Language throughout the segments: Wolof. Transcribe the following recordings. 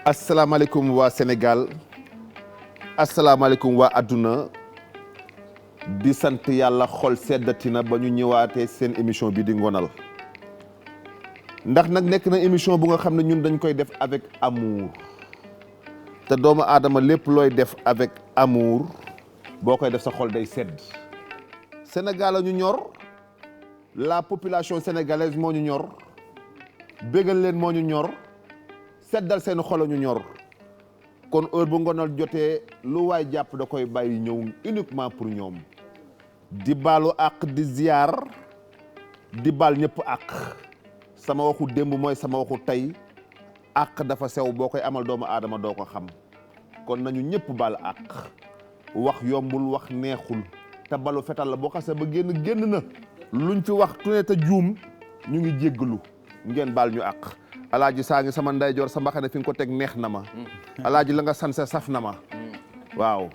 asalaamaaleykum waa Sénégal asalaamaaleykum waa adduna di sant yàlla xol seddatina ba ñu ñëwaatee seen émission bi di ngonal ndax nag nekk na émission bu nga xam ne ñun dañ koy def avec amour te doomu aadama lépp looy def avec amour boo koy def sa xol day sedd Sénégal a ñu ñor la population sénégalaise moo ñu ñor bégal leen moo ñu ñor seddal seen xol ñu ñor kon heure bu ngonal jotee lu waay jàpp da koy bàyyi ñëw uniquement pour ñoom di baalu àq di ziar di baal ñëpp àq sama waxu démb mooy sama waxu tey àq dafa sew boo koy amal doomu aadama doo ko xam kon nañu ñëpp baal àq wax yombul wax neexul te balu fetal la boo xasee ba génn na luñ fi wax tu ne te juum ñu ngi jéggalu ngeen baal ñu àq alaaji saa ngi sama ndeyjoor sa mbaxane fi nga ko teg neex na ma alaaji la nga sanse saf na ma waaw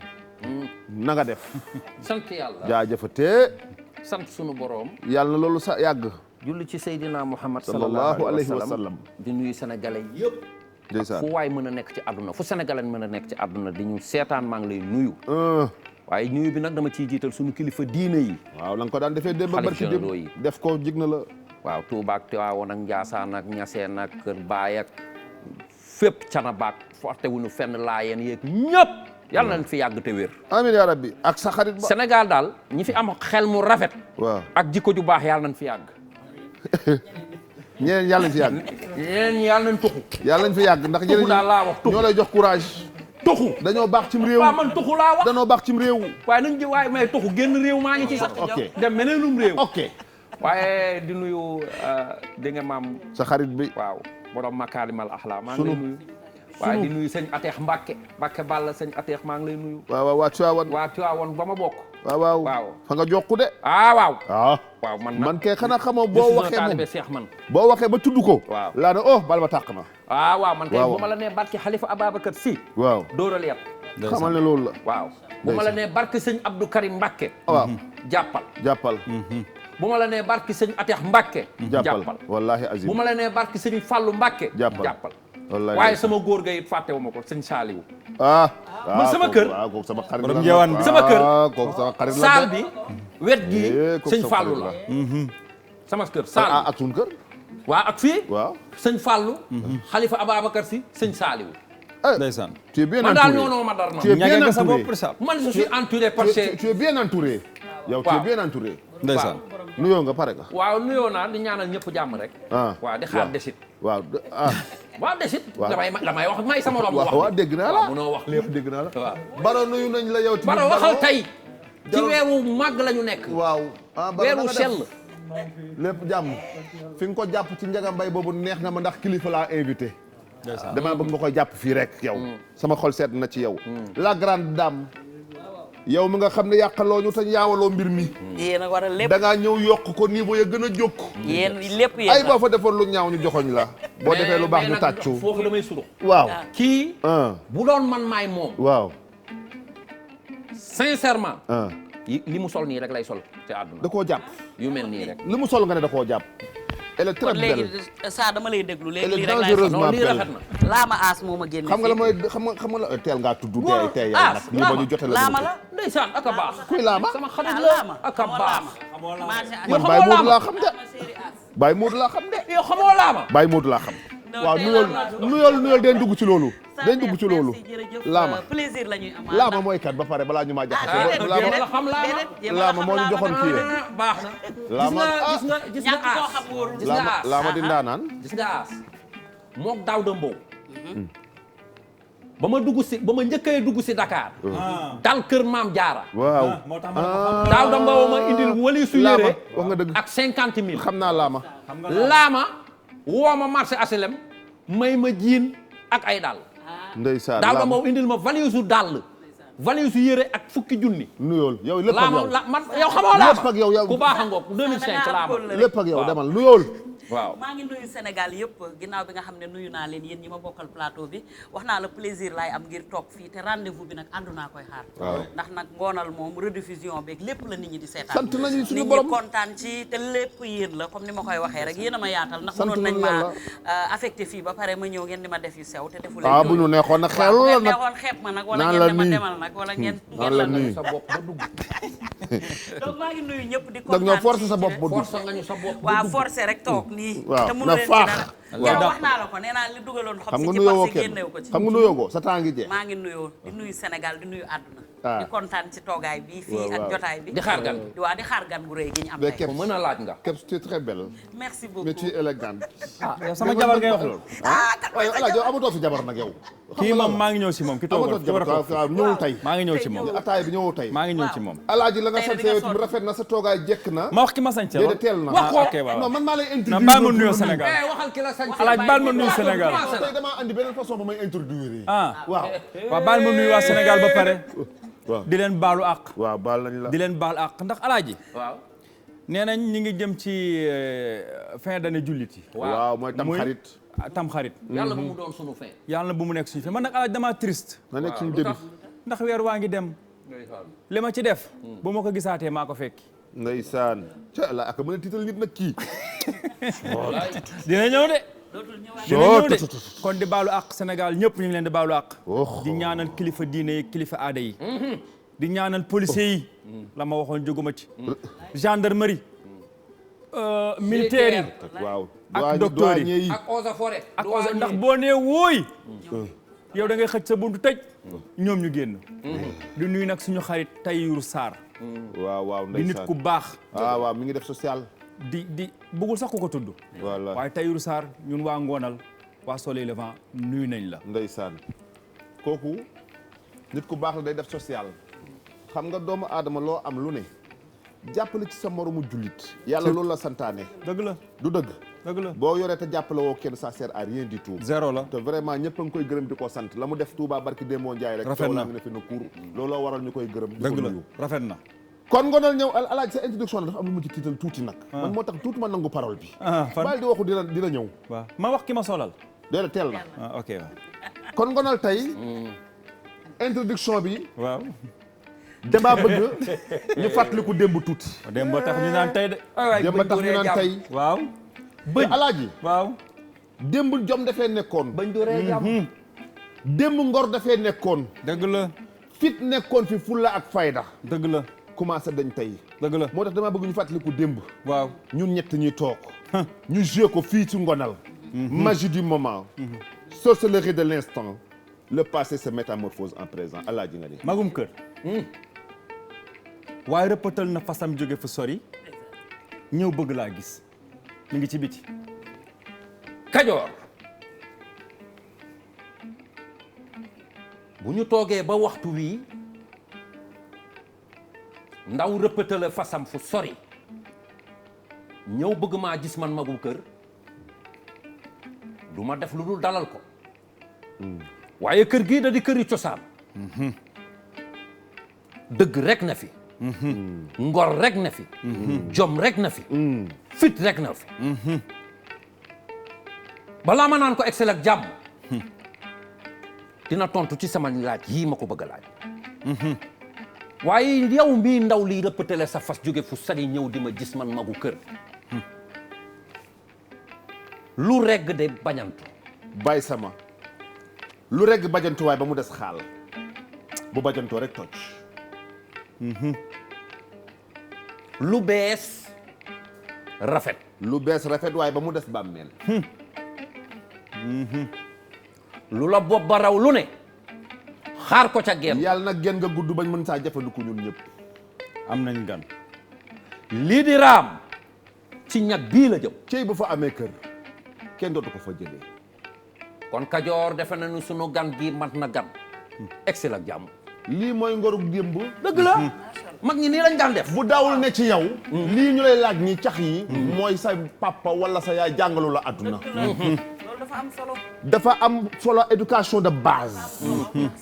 na nga def sant yàlla jaajëfatee sant sunu boroom yàlla na loolu sa yàgg julli ci Seydina Muhammad sallallahu alayhi wa sallam di nuyu sénégalais yëpp ndeysaan fu waay mën a nekk ci àdduna fu sénégalais mën a nekk ci àdduna di ñu seetaan maa ngi lay nuyu waaye nuyu bi nag dama ciy jiital sunu kilifa diine yi waaw la nga ko daan defee démb barki démb def ko jig na la waaw Touba ak Tiwaawoon ak Njaasaan ak Ñaseen ak Kër Baay ak fépp Canaba ak fortewuñu fenn Laayeen yeeg ñëpp yàlla nañ fi yàgg te wér amiin yaa rabbi ak sa xarit ba Sénégal daal ñi fi am xel mu rafet waaw ak jikko ju baax yàlla nañ fi yàgg ñeneen yàlla nañ fi yàgg ñeneen ñi yàlla nañ tuxu yàlla nañ fi yàgg ndax tuxu daal laa wax tuxu ñoo lay jox courage tuxu dañoo baax cim réew waaw man tuxu laa wax dañoo baax cim réew waaye nañ waaye may tuxu génn réew maa ngi ci sax ok dem meneenum réew ok waaye di nuyu di nga maam sa xarit bi waaw borom makaarimal axlaa maa ngi lay nuyu waaye di nuyu sëñ Ateex Mbàkke Balla sëñ Ateex maa ngi lay nuyu waaw waaw waa Tiwaawan waa Tiwaawan ba ma bokk waaw waaw fa nga jokku de waaw waaw man kay xanaa xamoo boo waxee moom seex man boo waxee ba tudd ko waaw laa ne bal ba tàq na waaw man kay bu ma la nee barke Xalifa Ababacar Si waaw dóoral yat xamal ne loolu la waaw bu ma la nee barke sëñ Abdou Karim Mbàkke waaw jàppal bu ma la nee barke sëñ Ateex Mbàkke jàppal wallahi azim bu ma la nee barke sëñ Fàllu Mbàkke jàppal waaye sama góor ga it fàttewu ma ko sëñ Saaliwu man sama kër kooku sama xarit borom njewaan bi sama kër kooku sama xarit la saal bi wet gi sëñ Fàllu la sama kër saal ak suñu kër waaw ak fii waaw sëñ Fàllu Xalifa Ababacar Si sëñ Saaliwu ndeysaan tu es bien man entouré daal ñoo ma dar tu es bien ñage sa entouré bopp sa man je suis entouré parce que tu es bien entouré yow tu es bien entouré ndeysaan nuyoo nga pare ka waaw nuyoo naa di ñaanal ñëpp jàmm rek waaw di xaar desit waaw waaw desit damay wax may sama romb wax waaw dégg naa la munoo wax lépp dégg naa la waaw Baro nuyu nañ la yow Baro waxal tey ci weeru màgg la ñu nekk waaw weeru sell lépp jàmm fi nga ko jàpp ci Njaga Mbay boobu neex na ma ndax kilifa laa invité dama bëgg nga koy jàpp fii rek yow sama xol seet na ci yow la grande dame yow mi nga xam ne yàqaloo ñu te ñaawaloo mbir mi yéen a war a lépp da ngaa ñëw yokk ko niveau ya gën a jóg yéen lépp yéen ay boo fa defoon lu ñaaw ñu joxoñ la boo defee lu baax ñu tàccu foofu damay suru waaw kii bu doon man maay moom waaw sincèrement li mu sol nii rek lay sol ci àdduna da koo jàpp yu mel nii rek li mu sol nga ne da koo jàpp elle est très kon belle léegi saa dama lay déglu léegi elle lii est rek laay dangereusement non lii belle rafet na laama aas moo ma génne xam nga la mooy xam nga la teel ngaa tudd tey yow nag ñu ba ñu jote la laama la ndeysaan ak a baax kuy laama sama xarit ah la laama ak a baax man Baye Modou laa xam de Baye Modou laa xam de yow xamoo laama Baye Modou laa xam waaw nuyool den dugg ci loolu den dugg ci loolu laama plaisir la ñuy am laama mooy kat ba pare balaa ñu maa jaxase jéem la xam laama moo ñu joxoon kii rek baax na laama gis nga koo aas xam wóorul gis nga aas laama di ndaanaan gis nga aas mook daaw da mbow ba ma dugg si ba ma njëkkee dugg si Dakar dal kër Maam Jaara waaw daaw da mbow ma indil wali su yére wax nga dëgg ak 50 000 xam naa laama laama woo ma marché HLM may ma jiin ak ay dàll ndeysaan daaw da mbow indil ma valise su dàll valise yére ak fukki junni. nuyool yow lépp ak yow man yow xamoo laa lépp ak yow yow ku baax a ngoog 2005 laa ma. lépp ak yow demal nuyool. waaw maa ngi nuyu Sénégal yëpp ginnaaw bi nga xam ne nuyu naa leen yéen ñi ma bokkal plateau bi wax naa la plaisir laay am ngir toog fii te rendez-vous bi nag àndu naa koy xaar ndax nag ngoonal moom rediffusion beeg lépp la nit ñi di seetaan sant nañu suñu nit borom ñi kontaan ci te lépp yéen la comme ni ma koy waxee rek yéen a ma yaatal ndax mënoon nañ ma affecté fii ba pare ma ñëw ngeen di ma def yu sew te defu leen bu ñu neexoon nag xel la nag neexoon xeeb ma nag wala ngeen dema demal nag wala ngeen la nuyu sa bopp ba dugg. donc maa ngi nuyu ñëpp di donc ñoo kontaan forcé sa bopp ba dugg force nga ñu sa bopp. waaw forcé rek toog nii waaw te mënu na leen ci faax. dara waaw yow wax naa la ko nee naa li dugaloon xob xam si nga ci nuyoo parce que kenn génnewu ko ci xam nga nuyoo ko sa temps ngi jeex. maa ngi nuyoo di nuyu Sénégal di nuyu àdduna Ah. di kontaan ci toogaay bi fii waaw, ak waaw. jotaay bi Di xaar gan. waaw di xaar gan gu rëy gi ñu am Mais tey ko mën a laaj nga. Kebs tu es très belle merci mais beaucoup tu es élégante. yow sama jabar ngay wax loolu. waaye El Hadj yow amatoo fi jabar nag yow. kii moom maa ngi ñëw si moom ki toogoon amatoo ki war a jabar toog waaw ñëwul tey. maa ngi ñëw ci moom ataay bi ñëwul tey. maa ngi ñëw ci moom. El Hadj la nga Tey sant di nga yow sonn. rafet na sa toogaay jekk na. ma wax ki ma sañse déedéet teel na. wax ko ok waaw non man maa lay na introduire. baal ma nuyoo Sénégal waxal ki la sañ. alaaj baal ma nuyu Sénégal tey damaa andi beneen façon ba may introduire. ah waaw. waaw baal ma nuyu waa Sénégal ba pare waaw di leen baalu àq waaw baal nañ la. di leen baal àq ndax alaaji waaw. nee nañ ñi ngi jëm ci fin d'année jullit yi waaw mooy tam xarit. tam xarit yàlla bu mu doon sunu fin. yàlla na bu mu nekk suñu fi man nag alaaj damaa triste na nekk suñu début. ndax weer waa ngi dem li ma ci def bu ma ko gisaatee maa ko fekki ndeysaan. ca la ak mën a tiital nit nag kii. dina ñëw de dootul ñëwaat dina ñëw de kon di baalu àq Sénégal ñëpp ñu ngi leen di baalu àq Oh. di ñaanal kilifa diine yi kilifa aada yi di ñaanal policiers yi la ma waxoon jóguma ci gendarmerie militaire yi waaw. ak docteur yi. douanier yi. ak eaux et forêt. ak ndax boo nee wóoy yow da ngay xëj sa buntu tëj ñoom ñu génn di nuyu nag suñu xarit Tahirou Sarr waaw waaw di nit ndeysaan. ku baax waaw mi ngi def social. di bëggul sax ku ko tudd voilà waaye Tahirou Sarr ñun waa Ngoonal waa Soleil Levant nuyu nañ la ndeysaan. kooku nit ku baax la day def social. xam nga doomu aadama loo am lu ne. jàppale ci sa moromu jullit. yàlla loolu la santaane. dëgg la du dëgg. dëgg la boo yoree te jàppale woo kenn ça sert à rien du tout. zéro la te vraiment ñëpp a ngi koy gërëm di ko sant la mu def Touba barki Demba Ndiaye rek. Rafet na coow laa ngi ne fi na kuur looloo waral ñu koy gërëm. di ko dëgg la nuyu. rafet na kon Ngonal ñëw Alaaji sa introduction la dafa am lu mu ci tiital tuuti nag. man moo tax tuuti ma nangu parole bi. fan bàyyi di waxu dina ñëw. waaw ma wax ki ma solal déedéet teel na. ok waaw kon Ngonal tey. introduction bi. waaw damaa bëgg ñu fàttaliku démb tuuti. dem ba tax ñu naan tey de démb tax ñu naan tey. waaw bëj Alaaji. waaw démb jom dafee nekkoon. bañ dooree jàmm. démb ngor dafee nekkoon. dëgg la fit nekkoon fi fulla ak fayda. dëgg la commencé dañ tey. dëgg la moo tax damaa bëgg ñu fàttaliku démb. waaw ñun ñett ñuy toog. ñu joué ko fii ci Ngonal. magie du moment. sorcellerie de l'instant. le passé se métamorphose en présent Alaaji nga ni. magum kër waaye rëppatal na fasam jóge fu sori ñëw bëgg laa gis mi ngi ci biti Kajoor bu ñu toogee ba waxtu wii ndaw rëppatale fasam fu sori ñëw bëgg maa gis man magum kër du ma def lu dul dalal ko waaye kër gii da di këri cosaan dëgg rek na fi ngor rek na fi jom rek na fi fit rek na fi balaa ma naan ko excel ak jàmm dina tontu ci sama laaj yii ma ko bëgg a laaj waaye yow mii ndaw lii rëppatale sa fas jóge fu sari ñëw di ma gis man magu kër lu regg de bañantu bàyyi sama lu regg bajantuwaay ba mu des xaal bu bajantoo rek toj. lu bees rafet lu bees rafet waaye ba mu des bàmmeel. lu la bopp ba raw lu ne xaar ko ca genn yàlla nag genn nga gudd bañ mën saa jëfandiku ñun ñëpp. am nañ gan lii di raam ci ñag bii la jëm cey bu fa amee kër kenn dootu ko fa jëlee. kon Kajoor defe nañu sunu gan gi mat na gan excel ak jàmm lii mooy ngorug démb. dëgg la mag ñi nii lañ daan def bu daawul ne ci yow. lii ñu lay laaj ñi cax yi. mooy sa papa wala sa yaay jàngalu la adduna. dafa am solo. dafa am solo éducation de base.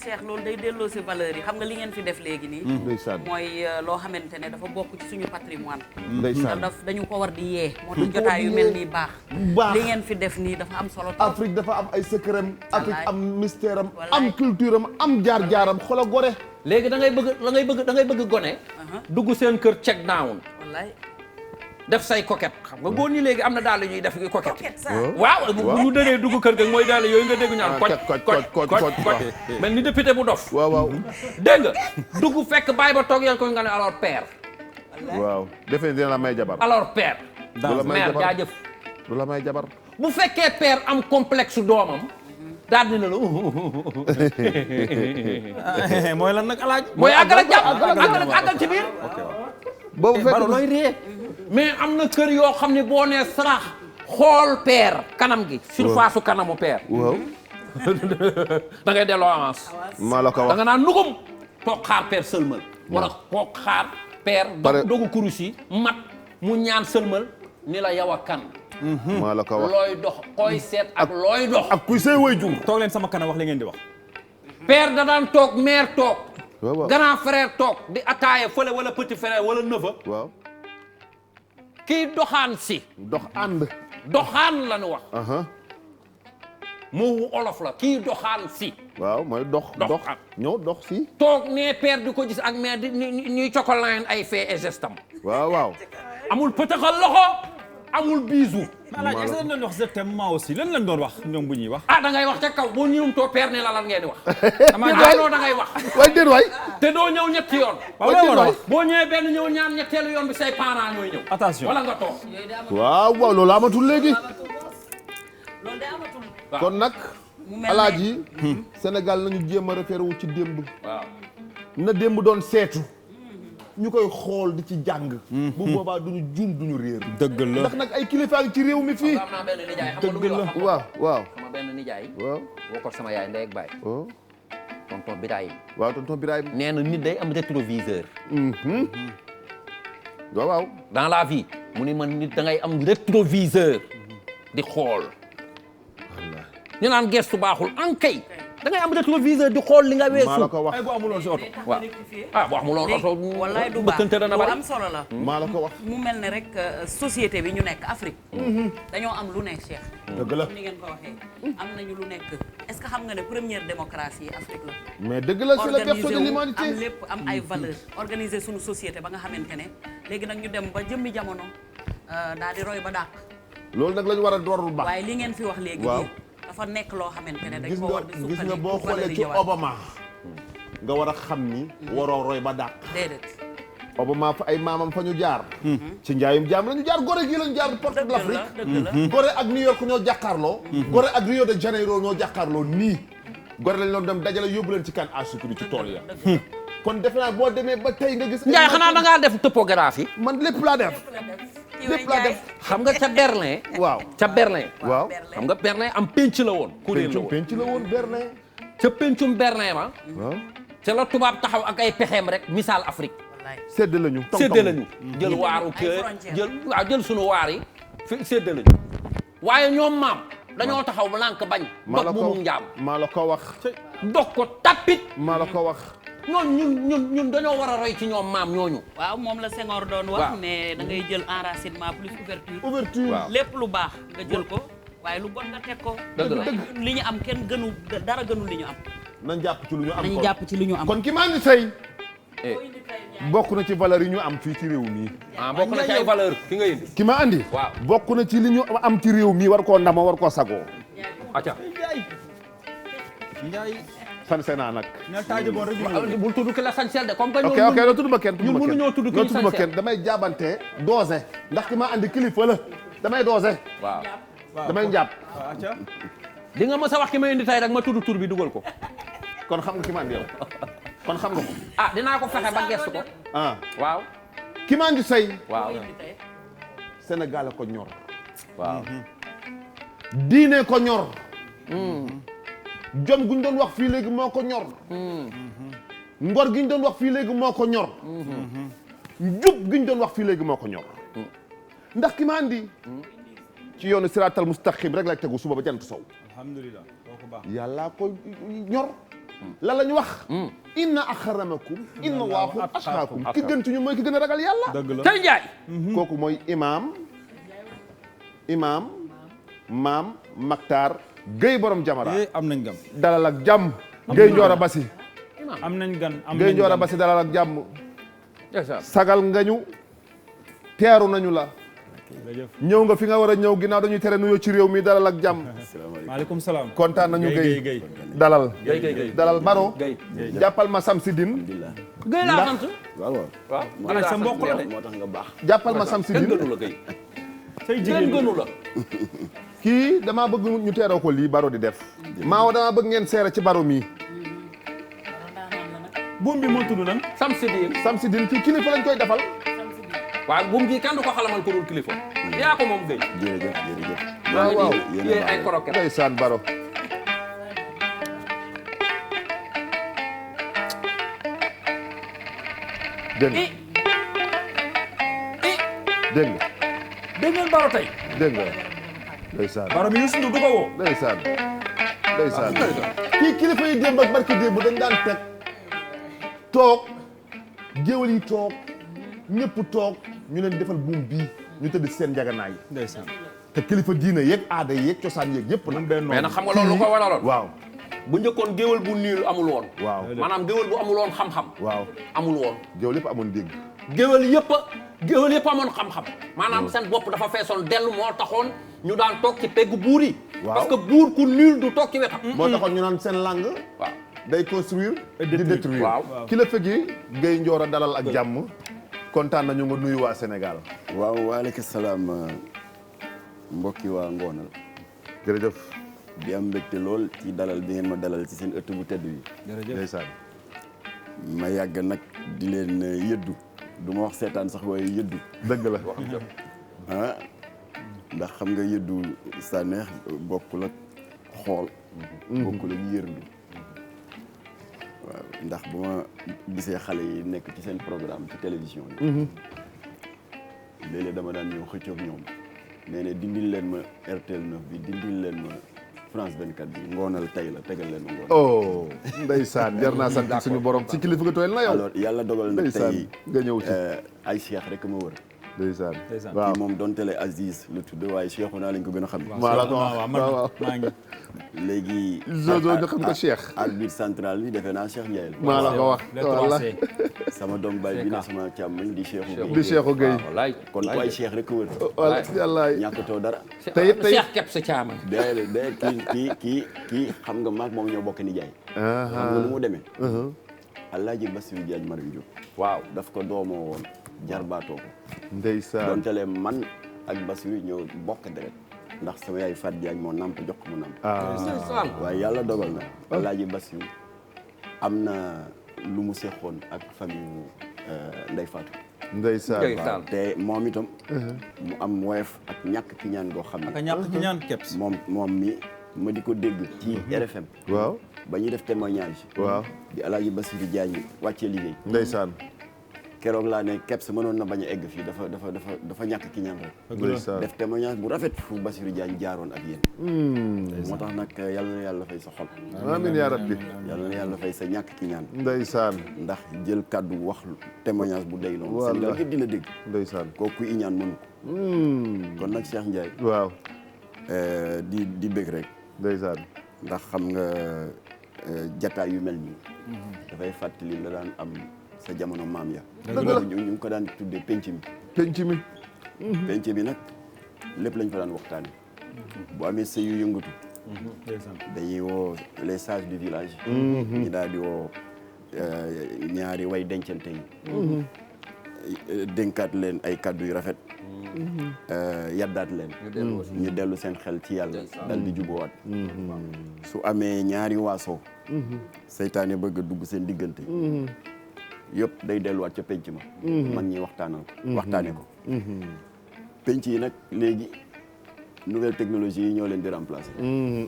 Cheikh loolu day delloo si valeur yi xam nga li ngeen fi def léegi nii. ndeysaan mooy loo xamante ne dafa bokk ci suñu patrimoine. ndeysaan dañu ko war di yee. moo tax jotaay yu mel nii baax. li ngeen fi def nii dafa am solo. Afrique dafa am ay secret am. Afrique am mystère am. am culture am am jaar-jaaram xola gore. léegi da ngay bëgg gone. dugg seen kër check down. wallaay. def say coquette xam nga góor ñi léegi am na daal ñuy def coquette. waaw bu ñu dëggee dugg kër ga mooy daal yooyu nga dégg ñaan koj mel ni député bu dof. waaw dégg nga dugg fekk bàyyi ba toog yéen ko nga ne alors père. waaw defe dina la may jabar. alors père. mère jaajëf. du la may jabar. bu fekkee père am complexe doomam. daal dina la. mooy lan nag alaaj. mooy àggal ak jàmm àggal ci biir. boobu fekk looy ree mais am na kër yoo xam ne boo nee sarax xool père kanam gi. surface su kanamu père. waaw. da ngay delloo avance. maa la ko da wax nga naan nugum toog xaar père sëlmal. wala toog xaar père. dogu kurus yi mat mu ñaan sëlmal ni la yow a kan. maa la ko wax looy dox koy seet ak looy dox. ak kuy say way jur. toog leen sama kanam wax li ngeen di wax. père da daan toog mère toog. waaw grand frère toog di attaaye fële wala petit frère wala neveu. waaw. kii doxaan si. dox ànd. doxaan la ñu wax. moo olof la kii doxaan si. waaw mooy dox. dox ñëw dox si. toog nee père di ko gis ak mère di ñuy cokolaan ay fait et gestam. waaw waaw. amul pëtëxal loxo amul bisu. alaaj est-ce que doon wax je t'aime moi aussi lan lañ doon wax ñoom bu ñuy wax. ah da ngay wax ca kaw boo ñëwum too père ne la lan ngeen di wax. waay da ngay wax. waay déet waay. te doo ñëw ñetti yoon. waaw loolu war a wax boo ñëwee benn ñëw ñaan ñetteelu yoon bi say parents ñooy ñëw. attention wala nga toog. waaw waaw loolu amatul léegi. loolu de amatul. kon nag. mu mel ne alaaji Sénégal nañu jéem a référé wu ci démb. waaw. na démb doon seetu. ñu koy xool di ci jàng. bu boobaa duñu juum duñu réer. dëgg la ndax nag ay kilifa ci réew mi fii. am naa benn nijaay xam nga lu muy wax. waaw waaw. sama benn nijaay. waaw. woo ko sama yaay ndey ak baay. tonton Birahim. waaw tonton Birahim. nee na nit day am rétroviseur. waaw waaw. dans la vie mu ni man nit da ngay am rétroviseur di xool. ñu naan gestu baaxul ankay da ngay am rétroviseur di xool li nga weesu. maa la ko wax ay bu amuloon si oto. waaw ah boo amuloon oto. wallaay du baax bëkkante dana lu bari. am solo la. maa la ko wax. mu mel ne rek société bi ñu nekk Afrique. dañoo am lu ne Cheikh. dëgg la ni ngeen ko waxee. am nañu lu nekk est-ce que xam nga ne première démocratie yi Afrique la. mais dëgg la c'est le berceau de am l'humanité. lépp am ay valeurs. organiser suñu société ba nga xamante ne léegi nag ñu dem ba jëmmi jamono daal di roy ba dàq. loolu nag la ñu war a door bu baax. waaye li ngeen fi wax léegi. waaw nii dafa nekk loo xamante ne dañ gis ko war di nga suqali gis nga boo xoolee ci Obama. nga war a xam ni. waroo roy ba dàq. déedéet. Obama fa ay maamam fa ñu jaar. ci njaayum jaam la ñu jaar Gorée gi la ñu jaar porte de l'Afrique. dëgg la Gorée ak New York ñoo jàkkaarloo. Gorée ak Rio de Janeiro ñoo jàkkaarloo nii. Gorée lañ doon dem dajale yóbbu leen ci canne à sucre ci tool ya. kon defe naa boo demee ba tey nga gis. Ndiaye xanaa da ngaa def topographie. man lépp laa def. lépp laa def. xam nga ca Berlin. waaw ca Berlin. waaw. xam nga Berlin am penc la woon. kuréel la woon penc la woon Berlin. ca pencum Berlin ma. waaw. ca la tubaab taxaw ak ay pexeem rek misaal Afrique. sedd lañu. séddee lañu. jël waaru kër jël sunu waar yi fi séddee lañu. waaye ñoom maam dañoo taxaw lànk bañ. maa la dog ko mu njaam. maa la ko wax. dog ko tapit. maa la ko wax. ñun dañoo war a roy ci ñoom maam ñooñu. waaw moom la Senghor doon wax ne da ngay jël enracinement plus ouverture. ouverture waaw. lépp lu baax nga jël ko waaye lu bon nga teg ko. dëgg la waaye li ñu am kenn gënu dara gënu li ñu am. nañ jàpp ci lu ñu am nañu kon. jàpp ci li ñu am. kon ki maa ngi tey eh bokk na ci valeur yi ñu am fii ci réew mi. ah bokk na ci ay valeur ki nga indi. ki ma andi. waaw bokk na ci li ñu am ci réew mi war koo ndama war koo sagoo. acca Ndiaye. sanse naa nag. ña taaje boon rek ñu bul tudd ki la sañsel de comme que ok ñoom ok la tudd ma kenn. ñun mënuñoo tudd ki ñu tudd ma sañsel. kenn damay jaabante doose ndax ki ma andi kilifa la damay doose waaw damay njàpp waaw acca. di nga mës a wax ki ma indi tey rek ma tudd tur bi dugal ko. kon xam nga ki ma andi yow kon xam nga ko ah dinaa ko fexe ba gestu ko. ah waaw ki ma andi say waaw Sénégal a ko ñor waaw. diine ko ñor jom guñ doon wax fii léegi moo ko ñor ngor gi ñu doon wax fii léegi moo ko ñor njub gi ñu doon wax fii léegi moo ko ñor ndax ki ma andi ci yoonu siraatal mustaqim rek lay tegu suba ba jant sow alhamdulilah kooku baax. yàllaa ko ñor lan la ñu wax inna akramakum inna allahu atqaakum ki gën ci ñu mooy ki gën a ragal yàlla dëgg la tey Njaay kooku mooy imaam maam Maktar Gueye borom Jamara am nañ gan. dalal ak jàmm Gueye Njoora Basi am nañ gan. Gueye Njoora Basi dalal ak jàmm sagal nga ñu teeru nañu la ñëw nga fi nga war a ñëw ginnaaw dañuy tere nuyoo ci réew mi dalal ak jàmm maaleykum salaam. kontaan nañu Gueye Gueye dalal Baro jàppal ma Samsidine Gueye laa sant waaw ana sa mbokk la de. moo tax nga baax. jàppal ma kenn Samsidine gënu la Gueye say kenn jigéen gënu la kii damaa bëgg ñu teeroo ko lii Baro di def maawo damaa bëgg ngeen seere ci Baro mii buum bi moo tudd nan. Samsidine kii kilifa lañ koy defal waaw buum ji kenn du ko xalamal ko dul kilifa yaa ko moom Gueye jërëjëf waaw yéen ay croquette ndeysaan Baro dégg nga dégg nga dégg ngeen Baro tey dégg nga ndeysaan Baro mi Youssou Ndour du ko woo. ndeysaan kii kilifa yi démb ak barki démb dañ daan teg toog géwél yi toog ñëpp toog ñu leen defal buum bii ñu tëdd seen njaganaay ndeysaan. te kilifa diina yeeg aada yeeg cosaan yeeg yëpp nag mais nag xam nga loolu lu ko waraloon waaw bu njëkkoon géwél bu niil amul woon waaw maanaam géwél bu amul woon xam-xam waaw amul woon géwél yëpp amoon dégg géwél yëpp amoon xam-xam maanaam seen bopp dafa feesoon dellu moo taxoon ñu daan toog ci peggu buur yi Waaw. parce que buur ku niil du toog ci wetam moo taxoon ñu naan seen langue waaw day construire di détruire waaw. kilifa gi Gueye Njoora dalal ak jàmm kontaan nañu nga nuyu waa Sénégal waaw waaleykum salaam mbokki waa Ngonal jërëjëf di am mbégte lool ci dalal bi ngeen ma dalal ci seen ëtt bu tedd bi ndeysaan ma yàgg nag di leen yëddu du ma wax seetaan sax waaye yëddu dëgg la ah ndax xam nga yëddu sa neex bokkul ak xool bokkul ak yërndu waaw ndax bu ma gisee xale yi nekk ci seen programme ci télévision yi léeg-léeg dama daan ñëw xëccoog ñoom nee ne dindil leen ma RTL 9 bi dindil leen ma France 24 bi Ngonal tey la tegal leen ma Ngonal oh ndeysaan jar naa sant suñu borom ci kilifa nga tooyal na yow alors yàlla dogal nag ndeysaan tey nga ñëw ci ay cheikh rek ma wër ndeysaan ndeysaan. waaw kii moom donte le Aziz la tudd waaye cheikhu naa lañ ko gën a xam maa la ko wax waaw waaw maa ngi. léegi Zozo ñu xam ko Cheikh arbitre central bi defe naa Cheikh Ndiaye la maa la ko wax le walla 3C. sama doom baay bi ne sama càmmoñ di Cheikhu Gueye di Cheikhou Gueye wallaay kon ku ay cheikh rek ko wër walla yàllaay ñàkkatoo dara tey Cheikh Kep sa caama de kii xam nga maag moom ñoo bokk ni jaay xam nga nu mu demee Alaaji Bassirou Diagne Maram Diop waaw daf ko doomoo woon jarbaatoo ko ndeysaan donte le man ak Bassirou ñoo bokk deret ndax sama yaay Fat Diagne moo namp jox ko mu namp waaye yàlla dogal na Alaaji Bassirou am na lu mu seqoon ak famille Ndey Fatou ndeysaan waaw te moom itam mu am woyof ak ñàkk ki ñaan goo xam ak ne ñàkk ci ñaan keps. moom mi ma di ko dégg ci RFM waaw ba ñuy def témoignage waaw di Alaaji Bassirou Diagne wàccee liggéey ndeysaan keroog laa ne keps mënoon na bañ a egg fii dafa ñàkk ki ñaan rek ndeysaan def témoignage bu rafet fu Bassirou Diagne jaaroon ak yéen moo tax nag yàlla na yàlla fay sa xol amiin yaa rabbi yàlla na yàlla fay sa ñàkk ki ñaan ndeysaan ndax jël kàddu wax témoignage bu day noonu Wallaahi. Sénégal yëpp di la dégg ndeysaan kooku iñaan mënu ko kon nag Cheikh Ndiaye waaw di bëgg rek ndeysaan ndax xam nga jataay yu mel nii dafay fàttali la daan am sa jamono maam ya ñu ngi ko daan tuddee penc mi penc mi penc bi nag lépp lañ fa daan waxtaane bu amee sëy yu yëngatu dañuy woo les sages du village ñi daal di woo ñaari way dencante yi dénkaat leen ay kàddu yu rafet yaddaat leen ñu dellu seen xel ci yàlla dal di jubowaat su amee ñaari waasoo seytaane bëgg a dugg seen diggante yëpp day delluwaat ca penc ma mag ñi waxtaane ko penc yi nag léegi nouvelle technologie yi ñoo leen di remplacer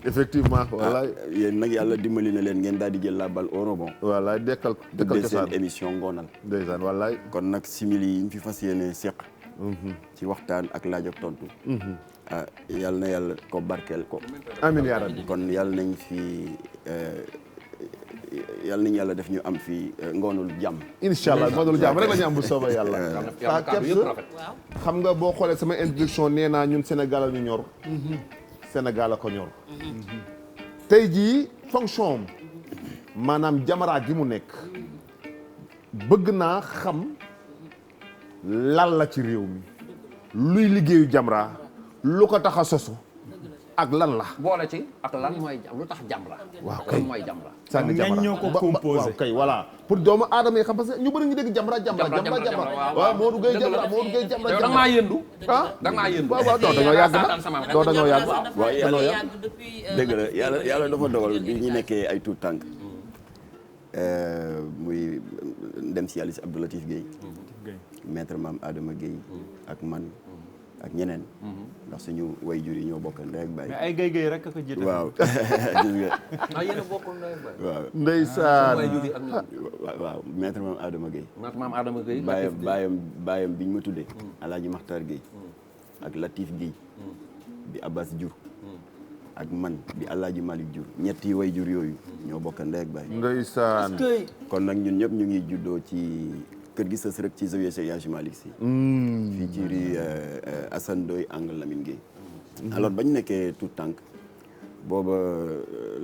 effectivement wallaay yéen nag yàlla dimbali na leen ngeen daal di jël la balle au rebond wallaay dekkal tuddee cosaan seen émission Ngonal ndeysaan wallaay kon nag simili yi ñu fi fas yéene seq ci waxtaan ak laaj ak tontu. yàlla na yàlla ko barkeel ko. amiin yaa rabbi. kon yàlla nañ yàlla def ñu am fi ngoonul jàmm. incha allah ngoonul jàmm rek la ñu am bu soobee yàlla. xam nga boo xoolee sama introduction nee naa ñun Sénégal a ñu ñor. Sénégal a ko ñor. tey jii fonction maanaam Jamra gi mu nekk bëgg naa xam lan la ci réew mi luy liggéeyu Jamra lu ko tax a sosu ak lan la. boole ci ak lan mooy lu tax Jamra. waaw kay lan mooy Jamra. sànni Jamra ñoo ko composé waaw kay voilà pour doomu aadama yi xam parce que ñu bëri ñu dégg Jamra waaw Modou Gueye Jamra Modou Gueye Jamra da maa yëndu. ah da maa yëndu. waaw doo dañoo yàgg nag doo dañoo yàgg. waaw dëgg la yàlla dafa dogal bi ñu nekkee ay tuut tànk muy dem si yàlla si Abdou Latif Gueye maître Mame Adama Gueye ak man ak ñeneen ndax suñu wayjur yi ñoo bokk ndey ak baay. mais ay gay rek a ko jiite. waaw gis nga. yéen a bokkul ndey ak baay. waaw ndeysaan. waaw maître Mame Adama Gueye. maître Mame Adama Gueye. baayam biñ ma tuddee. Alaaji Makhtar Gueye. ak Latif Gueye. bi Abbas jur. ak man bi Alaaji Malick jur ñetti wayjur yooyu ñoo bokk ndey ak baay. ndeysaan. kon nag ñun ñëpp ñu ngi juddoo ci kër gi sës rek ci zawiya Seydi Hadji Malick Sy. fii ci rue Assane Ndoye angle Lamine Gueye. alors bañ nekkee tout tànk booba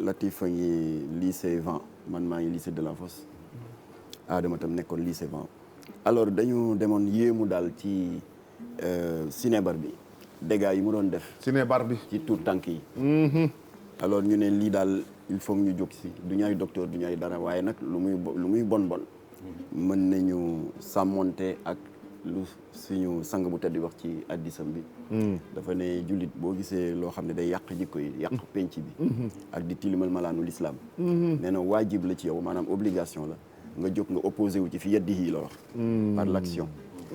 Latif a ngi lycée Vent man maa ngi lycée de la Fosse Adama tam nekkoon lycée Vent alors dañu demoon yéemu daal ci cinébar bi dégâts yi mu doon def. cinébar bi ci tout tànk yi. alors ñu ne lii daal il faut ñu jóg si du ñu ay docteur du ñu ay dara waaye nag lu muy bon mën nañu sàmmonte ak lu suñu sang bu tedd di wax ci addisam bi. dafa ne jullit boo gisee loo xam ne day yàq jikko yi yàq penc bi. ak di tilimal malaanu l'islam. nee na waajib la ci yow maanaam obligation la nga jóg nga opposé wu ci fi yaddihi la wax. par l'action.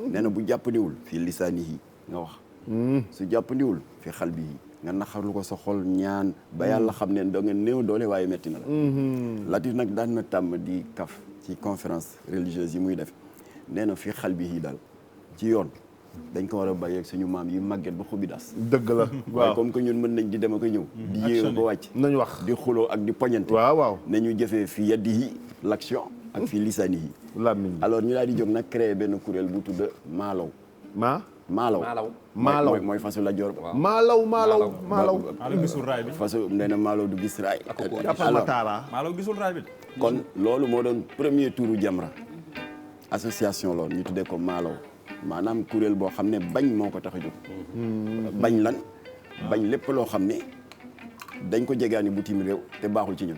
nee na bu jàppandiwul fi lisaanihi nga wax. su jàppandiwul fi xalbihi nga naxarlu ko sa xol ñaan ba yàlla xam ne da nga néew doole waaye metti na la. Latif nag daan na tàmm di kaf ci conférence religieuse yi muy def nee na fi xalbihi daal ci yoon dañ ko war a bàyyi ak suñu maam yi màgget ba xubi das. dëgg la waaye comme que ñun mën nañ di dem ak a ñëw. di yéew ba wàcc. nañ wax di xuloo ak di poñante. waaw nañu jëfee fi yadihi l'action ak fi lisaanihi. làmmiñ alors ñu daal di jóg nag créer benn kuréel bu tudd Maalaw. Maalaw mooy fasu la joor ba. Maalaw. Maalaw gisul raay bi. fasu nee na Maalaw du gis raay. jàppal ma taara. Maalaw gisul raay bi. kon loolu moo doon premier touru Jamra association loolu ñu tuddee ko Maalaw maanaam kuréel boo xam ne bañ moo ko tax a jóg. bañ lan bañ lépp loo xam ne dañ ko jegaani bitim réew te baaxul ci ñun.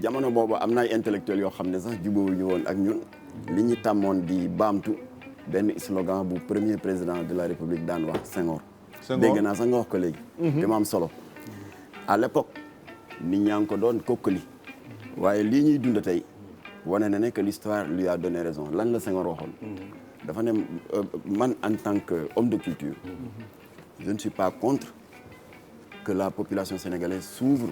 jamono boobu am na ay intellectuels yoo xam ne sax jubóowuñu woon ak ñun li ñu tàmmoon di baamtu benn slogan bu premier président de la République daan wax Senghor. dégg naa sax nga wax ko léegi. te mu am solo à l'époque nit ñaa ngi ko doon kokkali waaye lii ñuy dund tey wane na ne que l'histoire lui a donné raison lan la Senghor waxoon. dafa ne man en tant que homme de culture je ne suis pas contre que la population sénégalaise s'ouvre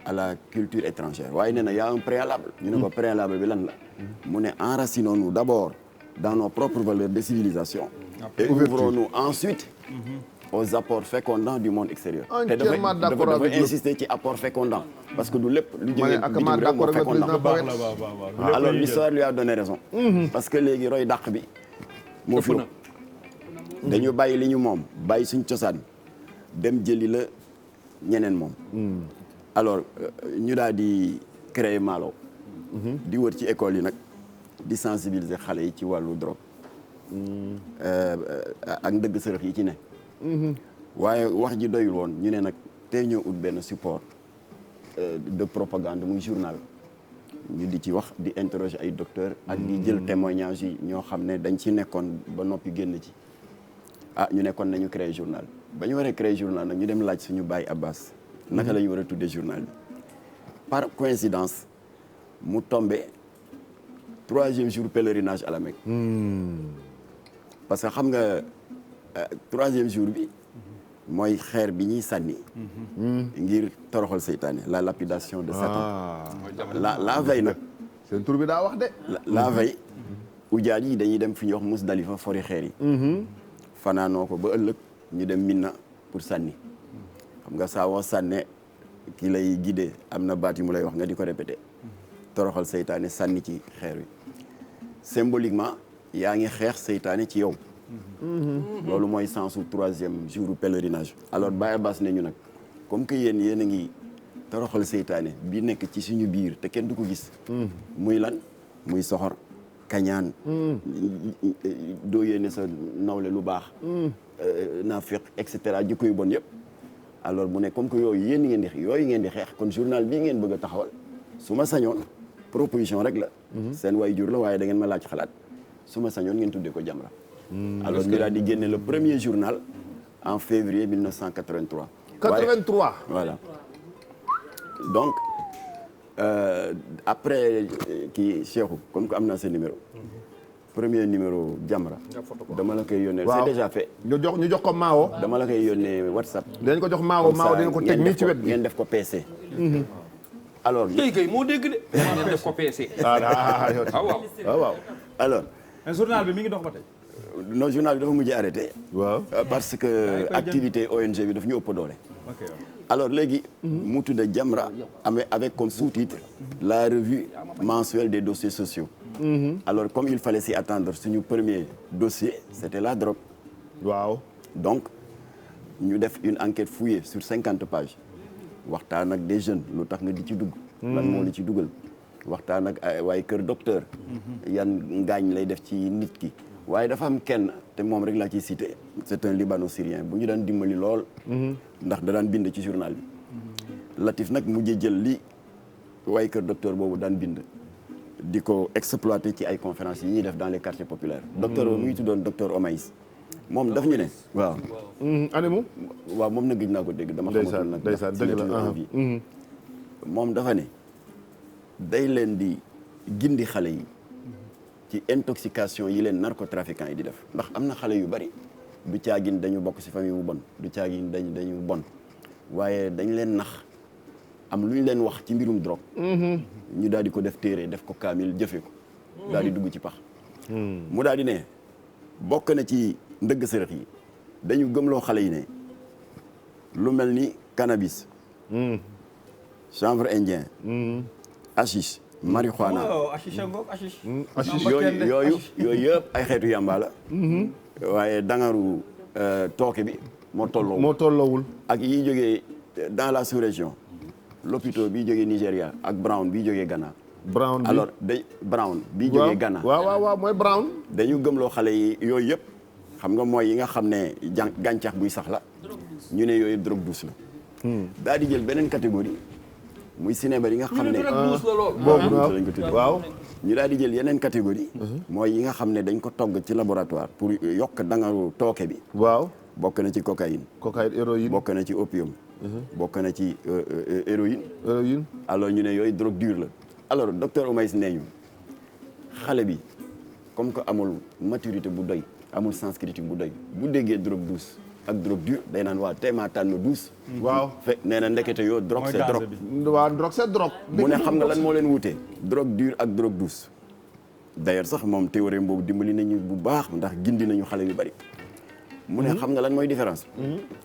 à la culture étrangère waaye nee na y a un préalable. ñu ne ko préalable bi lan la. mu ne enracinons-nous d'abord dans nos propres valeurs de civilisation. et ouvrons-nous ensuite aux apports fécondants du monde extérieur. entièrement d'accord avec dafa insister ci apport fécondant parce que du lépp lu jógee bitim réew moo fécondant. alors l'histoire lui a donné raison. parce que léegi roy dàq bi moo fi dañu bàyyi li ñu moom bàyyi suñ cosaan dem jëli la ñeneen moom. alors ñu daal di créer Maalaw. di wër ci école yi nag di sensibiliser xale yi ci wàllu drogue. ak ndëgg sërëx yi ci ne. waaye wax ji doyul woon ñu ne nag tey ñoo ut benn support de propagande muy journal. ñu di ci wax di interroger ay docteurs. ak di jël témoignage yi ñoo xam ne dañ ci nekkoon ba noppi génn ci. ñu nekkoon nañu créer journal ba ñu waree créer journal nag ñu dem laaj suñu baay Abbas. naka la ñu war a tuddee journal bi. par coïncidence mu tombé 3e jour pèlerinage à la Mecque. parce que xam nga 3e jour bi mooy xeer bi ñuy sànni. ngir toroxal seytaane la lapidation de Satan. la veille nag. seen tur bi daa wax de. la veille ujaaj yi dañuy dem fi ñuy wax Musdalifa fori xeer yi fanaanoo ko ba ëllëg ñu dem Mina pour sànni xam nga saa woo sànne ki lay guidé am na baat yi mu lay wax nga di ko répété toroxal seytaane sànni ci xeer wi symboliquement yaa ngi xeex seytaane ci yow loolu mooy sensu 3e jour pèlerinage alors Baye Abbas ne ñu nag comme que yéen a ngi toroxal seytaane bi nekk ci suñu biir te kenn du ko gis muy lan muy soxor kañaan doo yéene sa nawle lu baax naafiq et cetera jikko yu bon yëpp alors mu ne comme que yooyu ngeen di xeex kon journal bii ngeen bëgg a taxawal su ma sañoon proposition rek la seen way jur la waaye da ngeen ma laaj xalaat su ma sañoon ngeen tuddee ko Jamra alors ñu daal di génne le premier journal en février 1983 83 voilà donc après kii Cheikhou comme que am naa sa numéro premier numéro Jamra dama la koy yónnee c'est déjà fait ñu jox ko Maawo dama la koy yónnee WhatsApp dañ ko jox Maawo dina ko teg nii ci wet ngeen def ko PC alors kay moo dégg de ngeen def ko PC waaw alors journal bi mi ngi dox ba tey non journal bi dafa mujj arrêté waaw parce que activité ONG bi daf ñu ëpp doole alors léegi mu tudd Jamra avec comme sous-titre la revue mensuelle des dossiers sociaux alors comme il fallait s'y attendre suñu premier dossier c'était la drogue waaw donc ñu def une enquête fouillée sur 50 pages waxtaan ak des jeunes lu tax nga di ci dugg lan moo li ci dugal waxtaan ak waaye kër docteur yan ngaañ lay def ci nit ki waaye dafa am kenn te moom rek laa ciy cité c'est un libano-syrien bu ñu daan dimbali lool ndax da daan bind ci journal bi Latif nag mujjee jël li waaye kër docteur boobu daan bind di ko exploité ci ay conférences yi ñuy def dans les quartiers populaires docteur boobu mu ngi tuddoon docteur Omaïs moom daf ñu ne waaw animu waaw moom na gëj naa ko dégg dama xamatul nag ndeysaan dëgg la moom dafa ne day leen di gindi xale yi ci intoxication yi leen narcotrafiquants yi di def ndax am na xale yu bari du caagin dañu bokk ci famille bu bon du caagin dañu bon waaye dañ leen nax am lu ñu leen wax ci mbirum drogue ñu daal di ko def téere def ko kaamil jëfe ko daal di dugg ci pax mu daal di ne bokk na ci ndëgg sërëx yi dañu gëmloo xale yi ne lu mel ni cannabis chanvre indien hashish marijuana yooyu yëpp ay xeetu yàmba la waaye dangaru tooke bi moo tolloowul ak yi jógee dans la sous-région lopito bi jógee Nigéria ak brown bi jógee Ghana brown bi alors brown bi jógee Ghana waaw mooy brown dañu gëmloo xale yi yooyu yëpp xam nga mooy yi nga xam ne gàncax buy sax la ñu ne yooyu drogue douce la daal di jël beneen catégorie muy cinéma yi nga xam ne boobu lañ ko tudd waaw ñu daal di jël yeneen catégorie mooy yi nga xam ne dañ ko togg ci laboratoire pour yokk dangaru tooke bi waaw bokk na ci cocaïne héroïne bokk na ci opium bokk na ci héroïne alors ñu ne yooyu drogue dure la alors docteur Omaïs nee ñu xale bi comme que amul maturité bu doy amul sens critique bu doy bu déggee drogue douce ak drogue dure day naan waa téemaa tànn douce waaw fekk nee na ndekete yoo drogue c'est drogue waaw drogue c'est drogue mu ne xam nga lan moo leen wutee drogue dure ak drogue douce d'ailleurs sax moom théorème boobu dimbali nañu bu baax ndax gindi nañu xale yu bari mu ne xam nga lan mooy différence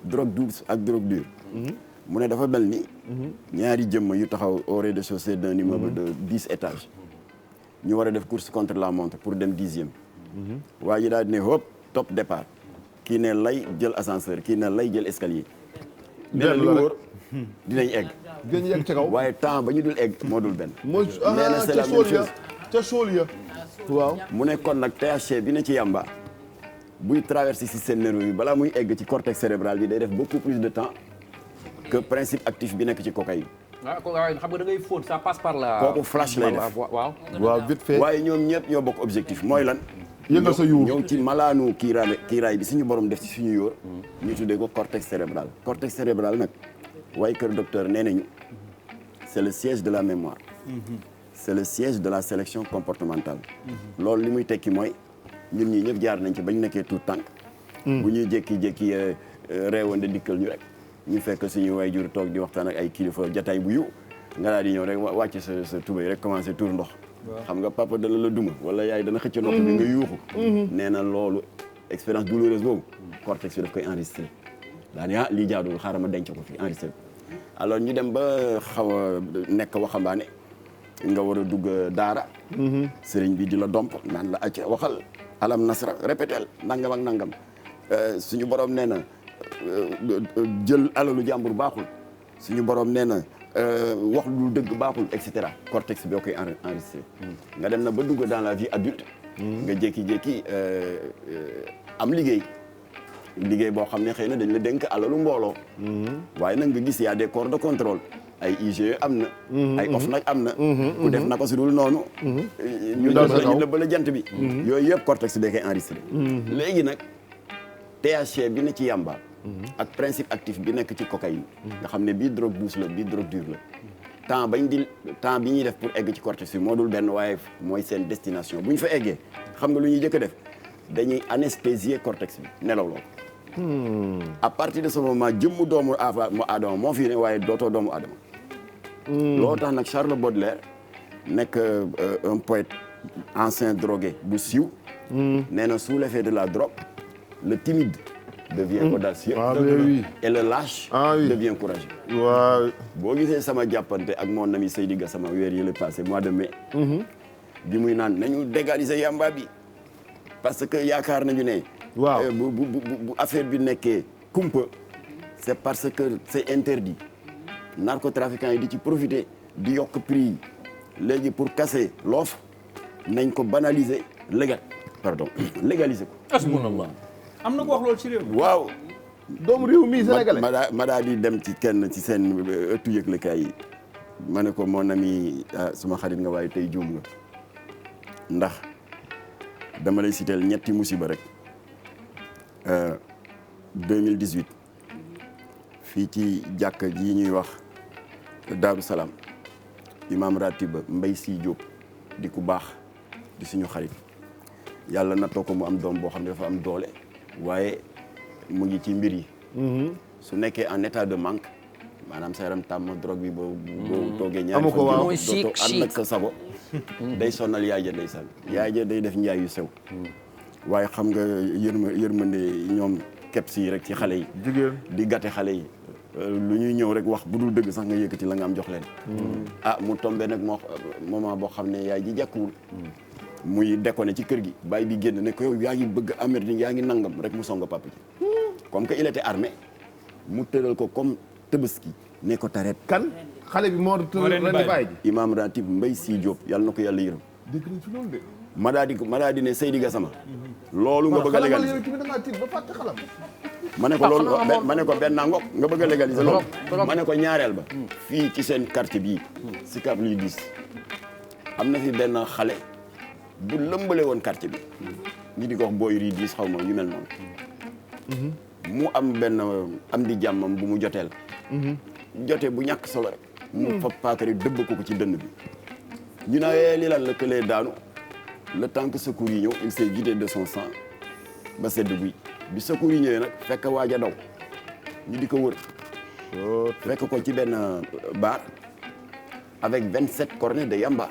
drogue douce ak drogue dure mu ne dafa mel ni ñaari jëmm yu taxaw au rez-de-chaussée d'un immeuble de 10 étages ñu war a def course contre la montre pour dem 10e waa ji daal di ne hop top départ kii ne lay jël ascenseur kii ne lay jël escalier nee na li wóor dinañ egg gën yegg ci kaw waaye temps ba ñu dul egg moo dul benn mooy nee na c'est la même chose ca sool ya waaw mu ne kon nag THC bi ne ci yamba buy traverser système nerveux bi balaa muy egg ci cortex cérébral bi day def beaucoup plus de temps que principe actif bi nekk ci cocaïne xam nga da ngay fóot ça passe par là kooku flash lay def waaw vite fait waaye ñoom ñëpp ñoo bokk objectif mooy lan yëngal sa yuur ñëw ci malaanu kiiraay bi suñu borom def ci suñu yóor ñu tuddee ko cortex cérébral cortex cérébral nag waaye kër docteur nee nañu c'est le siège de la mémoire c'est le siège de la sélection comportementale loolu li muy tekki mooy ñun ñii ñëpp jaar nañ ci bañ nekkee tout tànk bu ñuy jékki-jékki reewande dikkal ñu rek ñu fekk suñu waajur toog di waxtaan ak ay kilifa jataay bu yiw nga daal di ñëw rek wàcc sa tubéy rek commencé tour ndox xam nga papa dana la duma wala yaay dana xëcc nopp bi nga yuuxu nee na loolu expérience douloureuse boobu cortex bi daf koy enregistré daani lii jaadul xaaral ma denc ko fi enregistré alors ñu dem ba xaw a nekk waxambaane nga war a dugg daara sëriñ bi di la domp naan la acca waxal alam nasra répétel nangam ak nangam suñu borom nee na jël alalu jàmbur baaxul suñu borom nee na wax lu dëgg baaxul et cetera cortex bi boo koy enregistré nga dem na ba dugg dans la vie adulte nga jékki-jékki am liggéey boo xam ne xëy na dañ la dénk alalu mbooloo waaye nag nga gis y a des corps de contrôle ay IGE am na ay OFNAC am na ku def na ko si dul noonu ñu lëbbala jant bi yooyu yëpp cortex bi koy enregistré léegi nag THC bi ne ci yamba ak principe actif bi nekk ci cocaïne nga xam ne bii drogue douce la bii drogue dure la temps bi ñuy def pour egg ci cortex bi moo dul benn waaye mooy seen destination bu ñu fa eggee xam nga lu ñuy jëkk a def dañuy anesthésier cortex bi nelaw loo ko à partir de ce moment jëmmu doomu aadama moo fi ne waaye dootoo doomu aadama loo tax nag Charles Baudelaire nekk un poète ancien drogué bu siiw nee na sous l'effet de la drogue le timide devient audacieux et le lâche devient courageux waaw boo gisee sama jàppante ak mon ami Seydi Gassama weer yi le passé mois de mai bi muy naan nañu légaliser yamba bi parce que yaakaar nañu ne waaw bu affaire bi nekkee kumpa c'est parce que c'est interdit narcotrafiquants yi di ci profiter di yokk prix yi léegi pour casser l'offre nañ ko banaliser légaliser ko asbunallah am na ko wax loolu ci réew mi. waaw doomu réew mi sénégalais ma daa di dem ci kenn ci seen ëttu yëglekaay yi ma ne ko mon ami suma xarit nga waaye tey juum nga ndax dama lay citer ñetti musiba rek 2018 fii ci jàkka ji ñuy wax Daaru Salaam imam ratib Mbay Si Diop di ku baax di suñu xarit yàlla nattoo ko mu am doom boo xam ne dafa am doole waaye mu ngi ci mbir yi su nekkee en état de manque maanaam sa yaram tàmm drogue bi boo toogee ñaari fan mooy dootoo ànd ak sa sago day sonal yaay ja ndeysaan yaay ja day def njaay yu sew waaye xam nga yërmande ñoom keps yi rek ci xale yi jigéen di gàtte xale yi lu ñuy ñëw rek wax bu dul dëgg sax nga yëkkati la nga am jox leen mu tombé nag moment boo xam ne yaay ji jàkkuwul muy déconné ci kër gi bàyyi bi génn ne ko yow yaa ngi bëgg américain yaa ngi nangam rek mu songa papa ji comme que il était armé mu tëral ko comme Tabaski ne ko tareet kan xale bi moo ren di bàyyi ji imam ratib Mbay Si Diop yàlla na ko yàlla yërëm dégg nañ ci loolu de ma daa di ne Seydi Gassama loolu nga bëgg a légaliser yow tamit da ngaa tiit ba fàtte xalam ma ne ko loolu ma ne ko benn ngoog nga bëgg a légaliser loolu ma ne ko ñaareel ba fii ci seen quartier bii Sicap Rue 10 am na fi benn xale bu lëmbale woon quartier bi ñi di ko wax booy Rue 10 xaw ma yu mel noonu mu am benn am di jàmmam bu mu joteel jotee bu ñàkk solo rek mu fa paakari dëbb ko ci dënn bi ñu ne li lan la këlee daanu le temps que secours yi ñëw il s'est vidé de son sang ba sedd guy bi secours yi ñëwee nag fekk waaj a daw ñu di ko wër fekk ko ci benn bar avec 27 cornets de yamba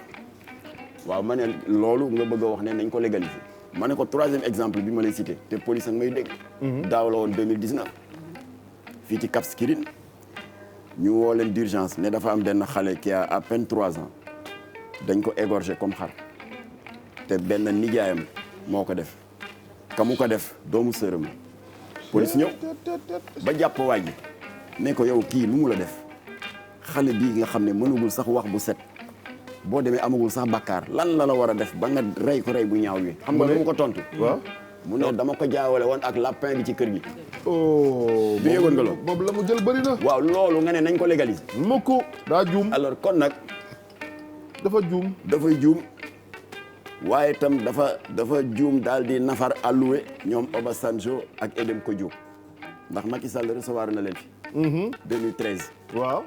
waaw ma ne loolu nga bëgg a wax ne nañ ko légaliser ma ne ko troisième exemple bi ma lay cité te police ak may dégg daaw la woon 2019 fii ci Cap Skirring ñu woo leen d'urgence ne dafa am benn xale qui a à peine 3 ans dañ ko égorgé comme xar te benn nijaayam moo ko def ka mu ko def doomu sërëm police ñëw ba jàpp waa ji ne ko yow kii lu mu la def xale bii nga xam ne mënagul sax wax bu set boo demee amagul sax bakkaar lan la war a def ba nga rey ko rey bu ñaaw wi xam nga lu mu ko tontu waaw mu ne dama ko jaawale woon ak lapin bi ci kër gi oh bi yëgoon nga loolu boobu la mu jël bëri na waaw loolu nga ne nañ ko légaliser mukk daa juum alors kon nag dafa juum dafay juum waaye itam dafa juum daal di nafar alloué ñoom Obasanjo ak Edem Kodjo ndax Macky Sall recevoir na leen fi 2013 waaw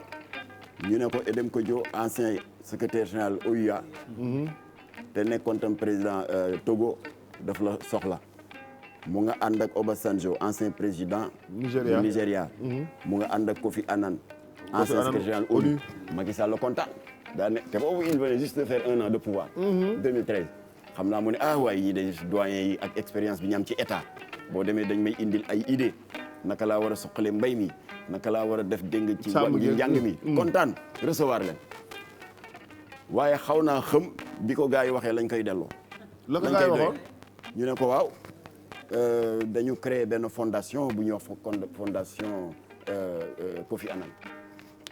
ñu ne ko Edem Kodjo ancien secrétaire général OUA te nekkoon tam président Togo daf la soxla mu nga ànd ak Obasanjo ancien président Nigéria Nigéria mu nga ànd ak Kofi Annan ancien secrétaire général ONU Macky Sall la kontaan daa ne te boobu il venait juste de faire 1 an de pouvoir 2013 xam naa mu ne waaye yi de doyen yi ak expérience bi ñu am ci état boo demee dañ may indil ay idée naka laa war a suqale mbay mi naka laa war a def dégg ci wàllu njàng mi kontaan recevoir leen waaye xaw naa xam bi ko gars yi waxee lañ koy delloo la ko gars yi waxoon ñu ne ko waaw dañu créer benn fondation bu ñuy wax fondation Kofi Annan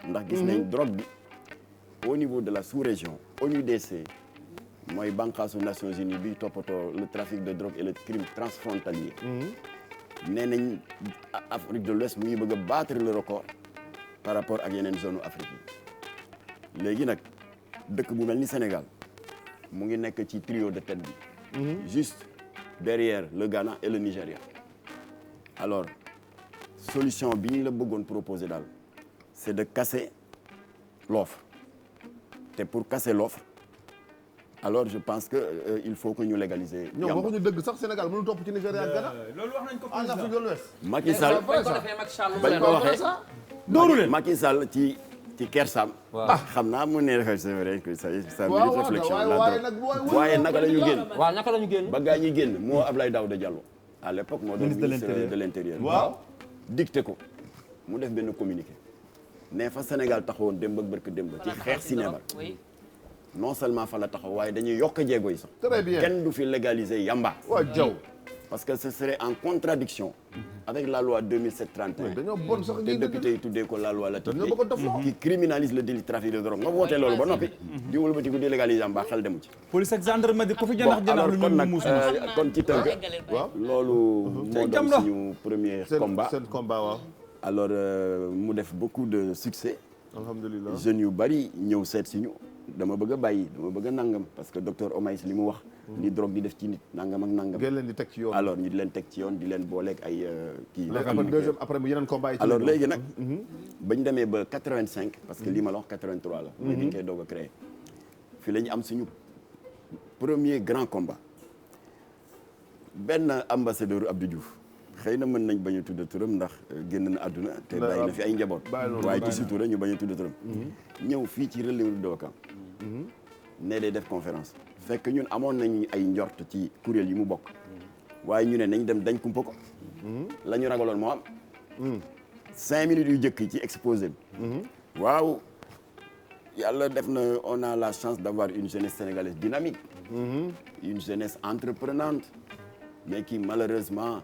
ndax gis nañ drogue bi au niveau de la sous-région ONUDC mooy bànqaasu Nations Unies bi toppatoo le trafic de drogue et le crime transfrontalier nee nañ Afrique de l'Ouest mu ngi bëgg a battre le record par rapport ak yeneen zone Afrique yi léegi nag dëkk bu mel ni Sénégal mu ngi nekk ci trio de tête bi juste derrière le Ghana et le Nigeria alors solution bi ñu la bëggoon proposer daal c'est de casser l'offre te pour casser l'offre alors je pense que il faut que ñu légaliser. ñoom waxuñu dëgg sax Sénégal mënu topp ci Nigeria ak Ghana. loolu wax nañ ko en Afrique de l'Ouest. Macky Sall bañ ko waxee dóoru leen Macky Sall ci Kersam. xam naa mu ne c'est vrai que ça mérite réflexion. waaye naka la ñu génn. waaw naka la ñu génn. ba gaa ñi génn moo Abdoulaye Daouda Diallo. à l'époque moo doon ministre de l'intérieur. waaw dicté ko mu def benn communiqué. ne fa Sénégal taxawoon démb ak barke démb ci xeex cinéma. non seulement fa la taxaw waaye dañuy yokk jéego yi sax. très bien kenn du fi légaliser yamba. waaw jaw parce que ce serait en contradiction avec la loi 2007-31. dañoo bon sax te député yi tuddee ko la loi Latif dañoo bëgg a dofloo qui criminalise le délit de trafic de drogue nga wootee loolu ba noppi. di wëlbatiku di légaliser yamba xel demu ci. police ak gendarmerie ko fi jënax jënax lu kon ñu nag muus kon ci tënk. waaw loolu moo doon suñu premier combat. seen combat waaw. alors mu def beaucoup de succès. alhamdulilah jeunes yu bari ñëw seet si ñu. dama bëgg a bàyyi dama bëgg a nangam parce que docteur Omaïs li mu wax. li drogue di def ci nit nangam ak nangam. ngeen leen di teg ci yoon. alors ñu di leen teg ci yoon di leen booleeg ay kii. après yeneen combat yi ci alors léegi nag. bañ demee ba 85 parce que lii ma la wax 83 la. mais biñ koy doog a créé. fii la ñu am suñu premier grand combat. benn ambassadeur Abdou Diouf. xëy na mën nañ bañ a tudd turam ndax génn na àdduna te bàyyi na fi ay njaboot. waaye ci sutura ñu bañ a tudd turam. ñëw fii ci relais de Ouakam. ne day def conférence. fekk ñun amoon nañu ay njort ci kuréel yi mu bokk. waaye ñu ne nañ dem dañ kumpa ko. la ñu ragaloon moo am. 5 minutes yu jëkk ci exposé bi. waaw yàlla def na on a la chance d'avoir une jeunesse sénégalaise dynamique. une jeunesse entreprenante mais qui malheureusement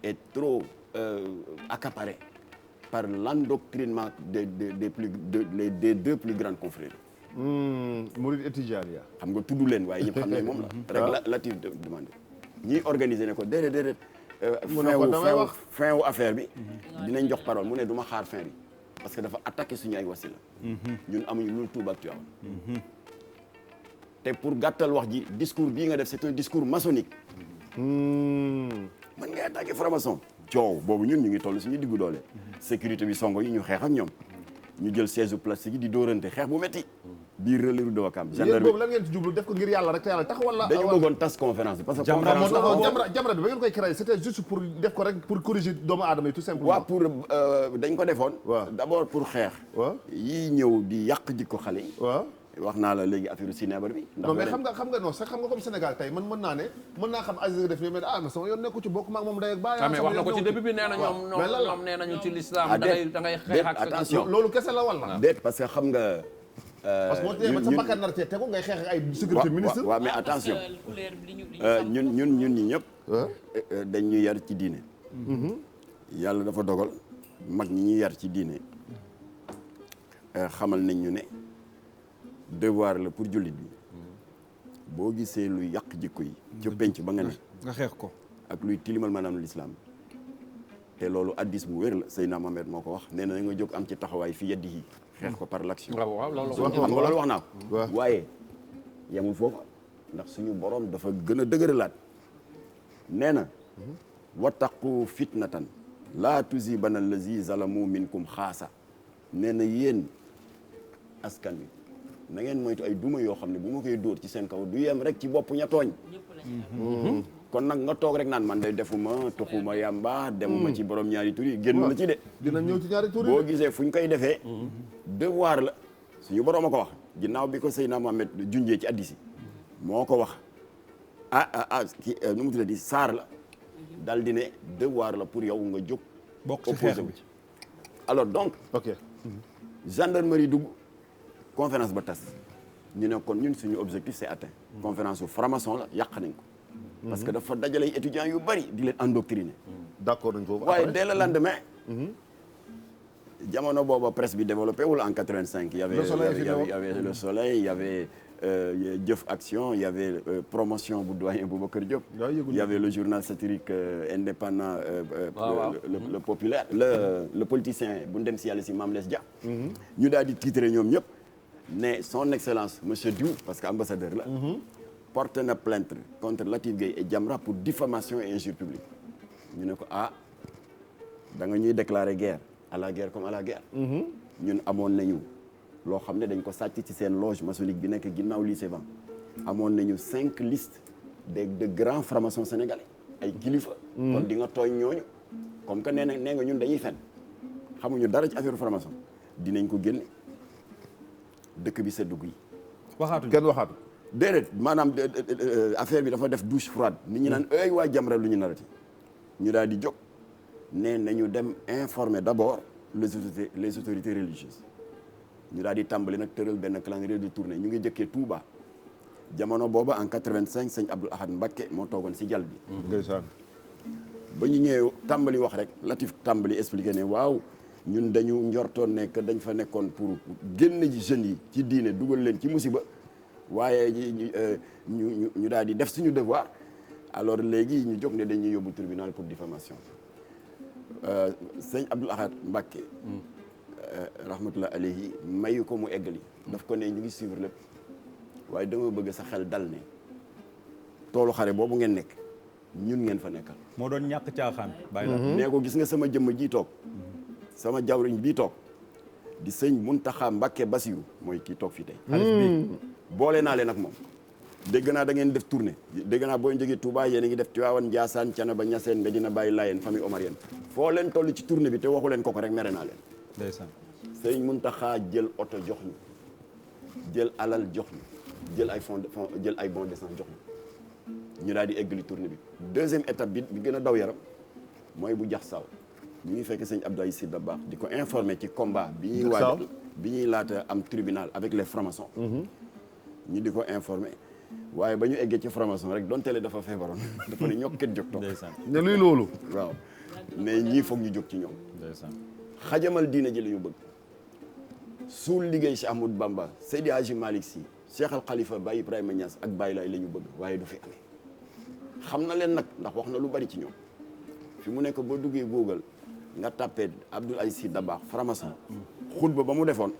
est trop accaparée par l'endoctrinement des deux plus grandes confréries. Mouride et Tidjaniya. xam nga tudd leen waaye ñëpp xam ne moom la. rek Latif demandé. ñiy organiser ne ko déedéet. fin wu affaire bi. dinañ jox parole mu ne du ma xaar fin bi. parce que dafa attaqué suñu ay wasila. ñun amuñu lu Tuuba ak Tiwaawan. te pour gàttal wax ji discours bii nga def c'est un discours maçonnique. man ngay attaqué franc-maçon. coow boobu ñun ñu ngi toll suñu diggu doole. sécurité bi songo yi ñu xeex ak ñoom. ñu jël siège plastique yi di dóorante xeex bu metti biir relais de Ouakam. gendarmerie boobu lan ngeen ci jublu def ko ngir yàlla rek te yàlla tax wala. dañu bëggoon tas conférence bi parce que. Jamra bi ba ngeen koy créé c'était juste pour def ko rek pour corriger doomu aadama yi tout simplement. waaw pour dañ ko defoon. waaw d'abord pour xeex. waaw yii ñëw di yàq jikko xale yi. waaw. wax naa la léegi affaire cinéma bi. non mais xam nga non sax xam nga comme Sénégal tey man mën naa xam Aziz def nii mais mais sama yoon nekku ci bokk maag moom day ak bàyyi. mais wax na ko ci début bi nee na ñoom nee nañu ci l'islam da ngay xeex ak attention loolu kese la wala. déet parce que xam nga. parce que moo tax sa bakkan nar cee tegu ngay xeex ak ay sécurité ministre. waaw mais attention ñun ñi ñëpp. dañ ñu yar ci diine. yàlla dafa dogal mag ñi ñu yar ci diine xamal nañ ñu ne. devoir la pour jullit bi boo gisee luy yàq jikko yi ca penc ba nga ne nga xeex ko ak luy tilimal maanaam l'islam te loolu addis bu wér la Seydina Mohamed moo ko wax nee na nga jóg am ci taxawaay fi yeddi yi xeex ko par l'action xam nga loolu wax naa ko waaye yemul foofu ndax suñu borom dafa gën a dëgëralaat nee na wattaqu fitnatan laa tusibanna allazi zalamu minkum xaasa nee na yéen askan wi na ngeen moytu ay duma yoo xam ne bu ma koy dóor ci seen kaw du yem rek ci bopp ña tooñ. kon nag nga toog rek naan man day defuma toxuma yamba demuma ci borom ñaari tur yi génn la ci de. dina ñëw ci ñaari tur yi boo gisee fu ñu koy defee. devoir la suñu borom a ko wax ginnaaw bi ko Seydina Mohamed junjee ci addisi moo ko wax nu mu tuddati saar la dal di ne devoir la pour yow nga jóg bokk ci xeex bi alors donc ok gendarmerie dugg conférence ba tas ñu ne kon ñun suñu objectif c'est atteint conférence su franc-maçon la yàq nañ ko parce que dafa dajale étudiants yu bari di leen endoctriner d'accord nañ foofu waaye dès le lendemain jamono booba presse bi développé wul en 85 il y avait le soleil il y avait Jëf Action il y avait promotion bu doyen Boubacar Diop il y avait le journal satirique indépendant le populaire le politicien bu ndem si yàlla si Mame Less Dia ñu daal di titré ñoom ñëpp ne son excellence monsieur Diouf parce que ambassadeur la porte na plainte contre Latif Gueye et Jamra pour diffamation et injure publique ñu ne ko da nga ñuy déclarer guerre à la guerre comme à la guerre ñun amoon nañu loo xam ne dañ ko sàcc ci seen loge maçonnique bi nekk ginnaaw lycée Van amoon nañu 5 listes de grands francs-maçons sénégalais ay kilifa kon di nga tooñ ñooñu comme que nee nga ñun dañuy fen xamuñu dara ci affaire franc-maçon dinañ ko génne dëkk bi seddu yi waxaatuñ kenn waxaatu déedéet maanaam affaire bi dafa def douche froide nit ñi naan ay waa Jamra lu ñu narati ñu daal di jóg ne nañu dem informer d'abord les autorités religieuses ñu daal di tàmbali nag tëral benn calendrier de tournée ñu ngi jëkkee Touba jamono booba en 85 sëñ Abdoul Ahad Mbacké moo toogoon si jal bi ndeysaan ba ñu ñëwee tàmbali wax rek Latif tàmbali expliqué ne waaw ñun dañu njortoon ne que dañ fa nekkoon pour génn ji jeunes yi ci diine dugal leen ci musiba waaye ñu daal di def suñu devoir alors léegi ñu jóg ne dañuy yóbbu tribunal pour diffamation sëñ Abdoul Ahad Mbacké rahmatullah alayhi mayu ko mu eggali daf ko ne ñu ngi suivre lépp waaye dama bëgg sa xel dal ne toolu xare boobu ngeen nekk ñun ngeen fa nekkal moo doon ñàkk caaxaan bàyyi la nee ko gis nga sama jëmm ji toog sama jawriñ bii toog di sëñ Muntaxa Mbacké Bassirou mooy kii toog fii tey xalif bi boole naa leen ak moom dégg naa da ngeen def tournée dégg naa boo jógee Touba yéen a ngi def Tivaouane Ndiassane Thiénaba Niassène Medina Baye Layène famille omarienne foo leen toll ci tournée bi te waxu leen ko rek mere naa leen ndeysaan sëñ Muntaxa jël oto jox ñu jël alal jox ñu jël ay fonds jël ay bon d'essence jox ñu daal di eggali tournée bi deuxième étape bi gën a daw yaram mooy bu jax saw ñu ngi fekk sëñ Abdoulaye Sy Dabakh di ko informer ci combat bi ñuy waajal bi ñuy laata am tribunal avec les francs-maçons ñu di ko informer waaye ba ñu eggee ci franc-maçon rek donte le dafa feebaroon dafa ne ñokket jóg toog ndeysaan ne luy loolu waaw mais ñii foog ñu jóg ci ñoom ndeysaan xajamal diine ji la ñu bëgg suul liggéey Cheikh Ahmadou Bamba Seydi Hadji Malick Sy Cheikh Al Khalifa Baye Ibrahima Niass ak Baye Laye la ñu bëgg waaye du fi amee xam na leen nag ndax wax na lu bari ci ñoom fi mu nekk boo duggee Google nga tapé Abdoul Aziz Sy Dabakh franc-maçon xutba ba mu defoon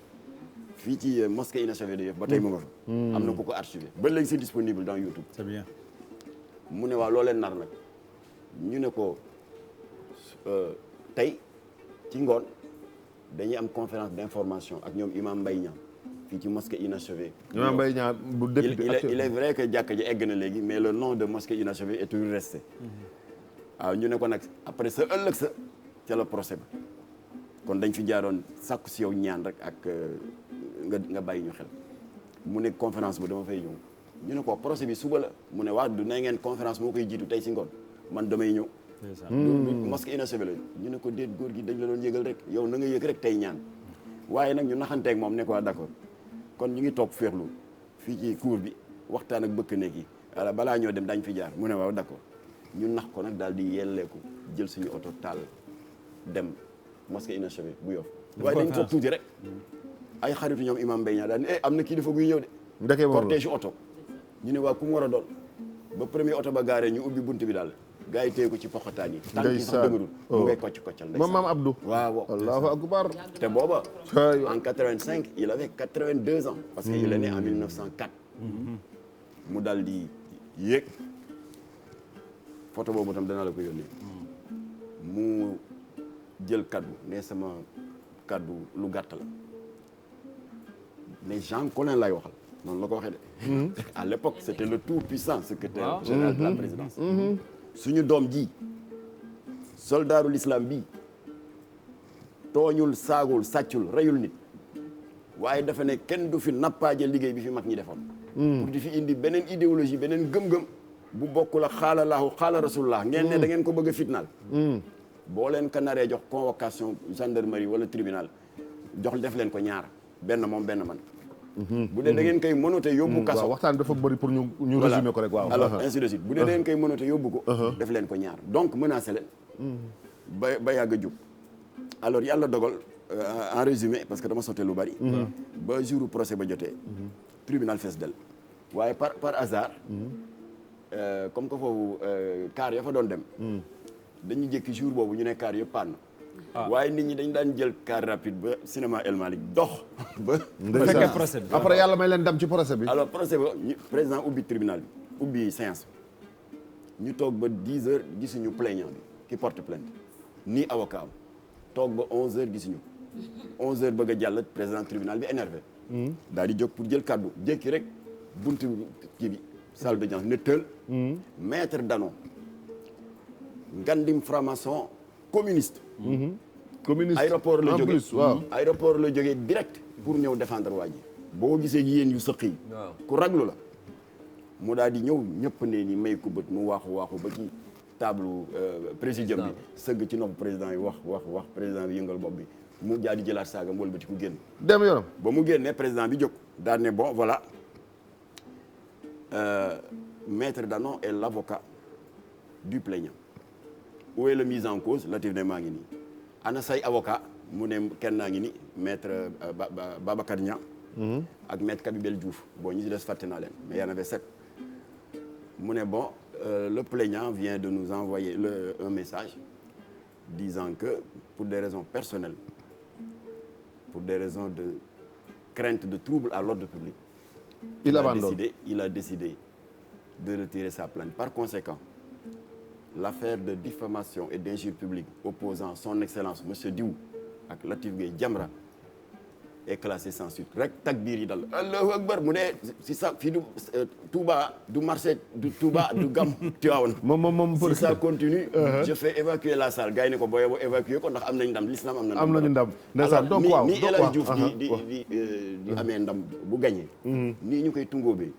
fii ci mosquée inachevée de Yoff ba tey mu nga fa am na ku ko archivé ba léegi c'est disponible dans YouTube c'est bien mu ne waaw loo leen nar nag ñu ne ko tey ci ngoon dañuy am conférence d'information ak ñoom Imam Mbaye Niang fii ci mosquée inachevée Imam Mbaye Niang bu député il est vrai que jàkka ji egg na léegi mais le nom de mosquée inachevée est toujours resté waaw ñu ne ko nag après sa ëllëg sa ca la procès ba kon dañ fi jaaroon sàkku si yow ñaan rek ak nga bàyyi ñu xel mu ne conférence ba dama fay ñëw ñu ne ko procès bi suba la mu ne waa du na ngeen conférence moo koy jiitu tey si ngoon man damay ñëw mosquée inachevée la ñu ne ko déet góor gi dañ la doon yëgal rek yow na nga yëg rek tey ñaan waaye nag ñu naxanteeg moom ne ko d'accord kon ñu ngi toog féexlu fii ci cour bi waxtaan ak bëkk néeg yi wala balaa ñoo dem dañ fi jaar mu ne waaw d'accord ñu nax ko nag daal di yelleeku jël suñu oto taal dem mosquée inachevée bu Yoff waaye dañ toog tuuti rek ay xaritu ñoom Imam Mbaye Niang daal ni am na kilifa guy ñëw de ndeke moom cortège oto ñu ne waa ku mu war a doon ba premier oto ba gaaree ñu ubbi bunt bi daal gars yi téye ko ci poxotaan yi tànk yi sax dëgërul mu ngay koccal moom maam Abdou waaw allahu akbar te booba en 85 il avait 82 ans parce que il est né en 1904 mu dal di yéeg photo boobu tam danaa la ko yónnee mu jël kaddu ne sama kaddu lu gàtt la mais Jean Collin lay waxal noonu la ko waxee de à l'époque c'était le tout puissant secrétaire général de la présidence suñu doom ji soldaaru l'islam bi tooñul saagul sàccul reyul nit waaye dafa ne kenn du fi nappaaje liggéey bi fi mag ñi defoon pour di fi indi beneen idéologie beneen gëm-gëm bu bokkul ak xaala laahu xaala rasulullah ngeen ne da ngeen ko bëgg a fitnaal boo leen ko naree jox convocation gendarmerie wala tribunal jox def leen ko ñaar benn moom benn man bu dee da ngeen koy mënate yóbbu kaso waaw waxtaan dafa bëri pour ñu résumer ko rek waaw alors ainsi de suite bu dee da ngeen koy mënate yóbbu ko def leen ko ñaar donc menacé leen ba yàgg a jub alors yàlla dogal en résumé parce que dama sotte lu bari ba jour procès ba jotee tribunal fees del waaye par hasard comme que foofu car ya fa doon dem dañu jékki jour boobu ñu ne car yëpp panne waaye nit ñi dañ daan jël car rapide ba cinéma El Malick dox ba fekkee procès bi après yàlla may leen dem ci procès bi alors procès ba président ubbi tribunal bi ubbi séance ñu toog ba 10 heures gisuñu plaignant bi qui porte plainte nii avocat am toog ba 11 heures gisuñu 11 heures bëgg a jàll président tribunal bi énervé daal di jóg pour jël kaddu jékki rek buntu kii bi salle d'audience ne tël maître Danon ngandim franc-maçon communiste communiste aéroport la en jógee plus waaw aéroport la jógee direct pour ñëw défendre waa ji boo gisee yéen yu sëq yi ku raglu la mu daal di ñëw ñëpp ne ni may ko bët mu waaxu ba ci table présidium bi sëgg ci nopp président yi wax président bi yëngal bopp bi mu daal di jëlaat saagam wëlbati ku génn dem yoonam ba mu génnee président bi jóg daal ne bon voilà maître Danon est l'avocat du plaignant où est la mise en cause Latif ne maa ngi nii ana say avocat mu ne kenn naa ngi ni maître Babacar Niang ak maître Kabibel Diouf bon ñi si des fàtte naa leen mais y en avait 7 mu ne bon le plaignant vient de nous envoyer un message disant que pour des raisons personnelles pour des raisons de crainte de trouble à l'ordre public il a décidé de retirer sa plainte. Par conséquent, l'affaire de diffamation et d'injure publique opposant son excellence monsieur Diou ak Latif Gueye Jamra est classée sans suite rek takbir yi dal Allahu akbar mu ne si ça fii du Touba du marché du Touba du Gam Tivaouane moom si ça continue je fais évacuer la salle gars yi ne ko booyee boo évacuer ko ndax am nañ ndam l'islam am nañu ndam ndeysaan donc waaw ni El Hadj Diouf di amee ndam bu gagné nii ñu koy tungóobee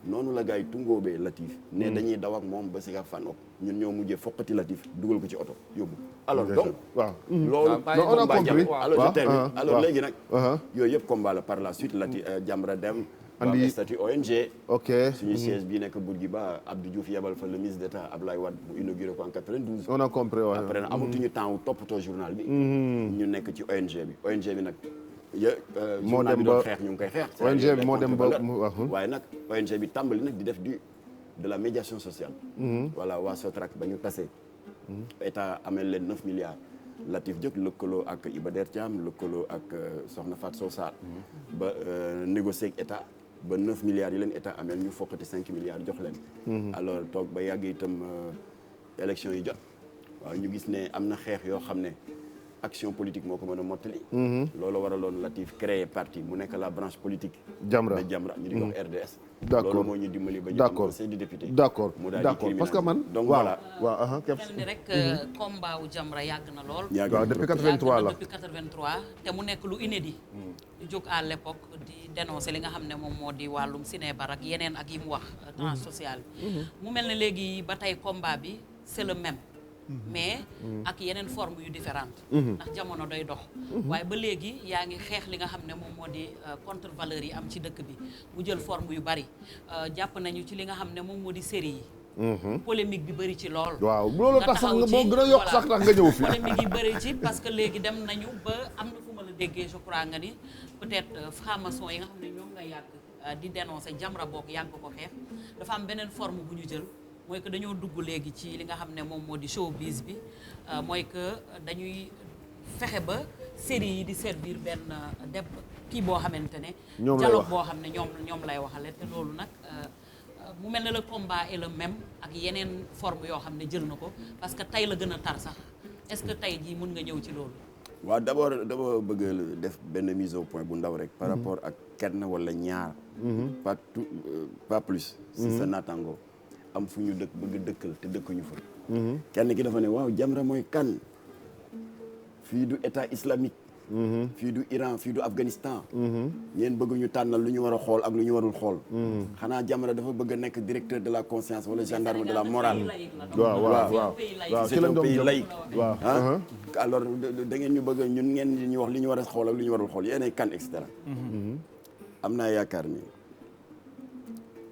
noonu la gars yi tungóobee Latif ne dañuy daw ak moom ba si nga fan ñun ñoo mujjee foqati Latif dugal ko ci oto yóbbu alors donc waaw loolu on a compris alors je termine alors léegi nag yooyu yëpp combat la par la suite Latif Jamra dem andi statut ONG ok suñu siège bii nekk Bourguiba Abdou Diouf yebal fa le ministre d'État Abdoulaye Wade mu inauguré ko en 92 on a compris waaw après nag amatuñu temps wu toppatoo journal bi ñu nekk ci ONG bi nag moo journal dem bi doon ba xeex ñu ngi koy xeex ONG bi moo dem ba waaye nag ONG bi tàmbali nag di def de la médiation sociale voilà waa Sotrac ba ñu tasee état amel leen 9 milliards Latif jóg lëkkaloo ak Iba Der Thiam lëkkaloo ak Soxna Fatou Sow Sarr ba négocier ak état ba 9 milliards yi leen état amel ñu fokkati 5 milliards jox leen alors toog ba yàgg itam élection yi jot waaw ñu gis ne am na xeex yoo xam ne action politique moo ko mën a mottali loolu waraloon Latif créer parti mu nekk la branche politique Jamra de Jamra ñu di ko wax RDS d'accord loolu moo ñu dimbali ba ñu am conseil du député d'accord mu daal di d'accord parce que man donc waaw voilà waaw mel ni rek combat wu Jamra yàgg na lool waaw depuis 83 la depuis 83 te mu nekk lu inédit di jóg à l'époque di dénoncer li nga xam ne moom moo di wàllum sinébar ak yeneen ak yi mu wax tranche sociale bi mu mel ne léegi ba tey combat bi c'est le même mais ak yeneen forme yu différente ndax jamono day dox waaye ba léegi yaa ngi xeex li nga xam ne moom moo di contre valeurs yi am ci dëkk bi mu jël forme yu bari jàpp nañu ci li nga xam ne moom moo di série yi polémique bi bëri ci lool waaw loolu tax sax nga moo gën a yokk sax tax nga ñëw fi polémique yi bëri ci parce que léegi dem nañu ba am na fu ma la déggee je crois nga ni peut-être franc-maçon yi nga xam ne ñoom nga yàgg di dénoncer Jamra bokk yàgg ko xeex dafa am beneen forme bu ñu jël mooy que dañoo dugg léegi ci li nga xam ne moom moo di showbiz bi mooy que dañuy fexe ba série yi di servir benn deb kii boo xamante ne dialogue boo xam ne ñoom lay waxale te loolu nag mu mel ne le combat est le même ak yeneen forme yoo xam ne jël na ko parce que tey la gën a tar sax est-ce que tey jii mën nga ñëw ci loolu waaw d'abord dama bëgg def benn mise au point bu ndaw rek par rapport ak kenn wala ñaar pas plus si sa naataango am fu ñu dëkk bëgg dëkkal te dëkkuñu fa kenn ki dafa ne waaw Jamra mooy kan fii du état islamique fii du Iran fii du Afghanistan ngeen bëgg ñu tànnal lu ñu war a xool ak lu ñu warul xool xanaa Jamra dafa bëgg a nekk directeur de la conscience wala gendarme de la morale waaw c'est un pays laïque ah alors da ngeen ñu bëgg ñun ngeen ñu wax li ñu war a xool ak lu ñu warul xool yéenay kan et cetera am naa yaakaar ni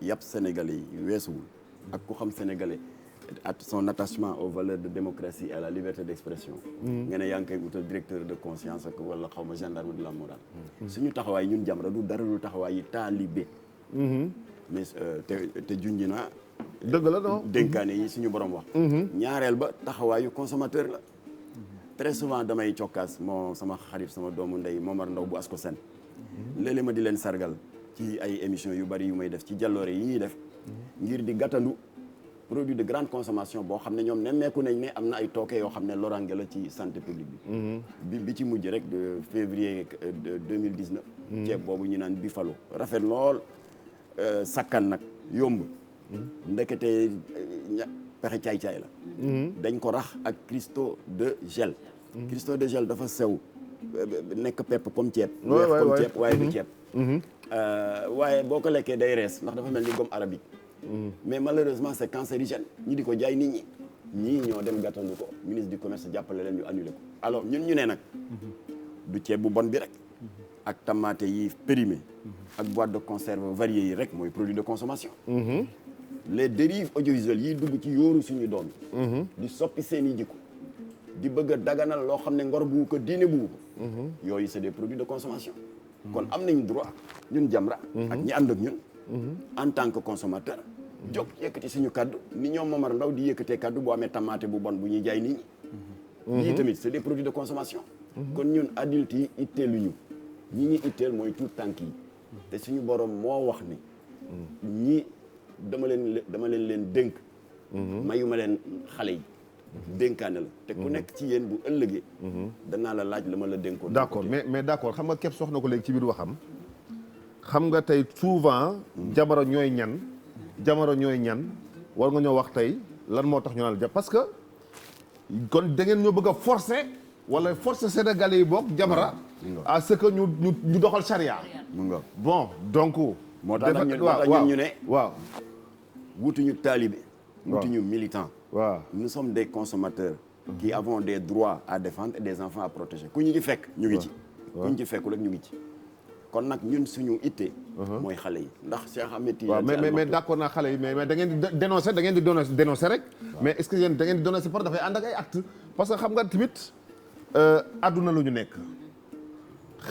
yàpp sénégalais yi weesuwul ak ku xam sénégalais at son attachement aux valeurs de démocratie et à la liberté d'expression nga ne yaa ngi koy utal directeur de conscience ak wala xaw ma gendarme de la morale suñu taxawaay ñun Jamra du dara lu taxawaay yi taalibe mais te junj naa dëgg la non dénkaane yi suñu borom wax ñaareel ba taxawaayu consommateur la très souvent damay cokkaas moo sama xarit sama doomu ndey Momar Ndaw bu Asko Sen léeg-léeg ma di leen sargal ci ay émissions yu bari yu may def ci jàlloore yi ñuy def ngir di gàttandu produit de grande consommation boo xam ne ñoom nemmeeku nañ ne am na ay tooke yoo xam ne lorange la ci santé publique bi ci mujj rek de février 2019 ceeb boobu ñu naan Bifalo rafet lool sakkan nag yomb ndekete pexe caay-caay la dañ ko rax ak cristaux de gel cristaux de gel dafa sew nekk pepp comme ceeb weex comme ceeb waaye du ceeb waaye boo ko lekkee day rees ndax dafa mel ni gomme arabique mais malheureusement c'est cancérigène ñi di ko jaay nit ñi ñoo dem gàttandu ko ministre du commerce jàppale leen ñu annulé ko alors ñun ñu ne nag du ceeb bu bon bi rek ak tamaate yi périmé ak boîte de conserve variées yi rek mooy produit de consommation les dérives audiovisuelles yi dugg ci yóoru suñu doom di soppi seen i jikko di bëgg a daganal loo xam ne ngor bu ko diine bu ko yooyu c'est des produits de consommation kon am nañ droit ñun Jamra ak ñi ànd ak ñun en tant que consommateur jóg yëkkati suñu kaddu ni ñoom Momar Ndaw di yëkkatee kaddu boo amee tamaate bu bon bu ñuy jaay nit ñi lii tamit c'est des produits de consommation kon ñun adultes yi itteeluñu ñi itteel mooy tout tànk yi te suñu borom moo wax ni ñi dama leen dénk mayuma leen xale yi dénkaane la te ku nekk ci yéen bu ëllëgee danaa la laaj la ma la dénkoon d'accord mais d'accord xam nga képp soxna ko léegi ci biir waxam xam nga tey souvent Jamra ñooy ñan war nga ñoo wax tey lan moo tax ñu naan parce que kon da ngeen ñoo bëgg a forcer wala forcer sénégalais yi bokk Jamra à ce que ñu doxal charia mu nga bon donc moo tax ñun ñu ne waaw wutuñu taalibe wutuñu militant waaw nous sommes des consommateurs qui avons des droits à défendre et des enfants à protéger ku ñu ci fekk ñu ngi ci ku ñu ci fekkul rek ñu ngi ci kon nag ñun suñu itte mooy xale yi ndax Cheikh Ahmed Tidiane mais d'accord naa xale yi mais da ngeen di dénoncer rek mais est-ce que yéen da ngeen di dénoncer par dafay ànd ak ay actes parce que xam nga tamit adduna lu ñu nekk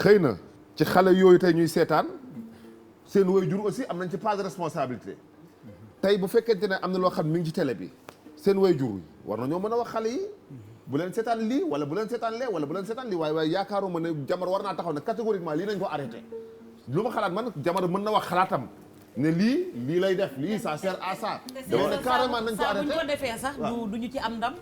xëy na ci xale yooyu tey ñuy seetaan seen waajur aussi am nañ ci part de responsabilité tey bu fekkente ne am na loo xam mi ngi ci télé bi seen waajur yi war na ñoo mën a wax xale yi bu leen seetaan lii wala bu leen seetaan lee wala bu leen seetaan lii waaye yaakaaruma ne Jamra war naa taxaw ne catégoriquement lii nañ ko arrêté lu ma xalaat man Jamra mën na wax xalaatam ne lii lay def lii ça sert à ça dama ne carrément nañ ko arrêté bu ñu ko defee sax du ñu ci am ndam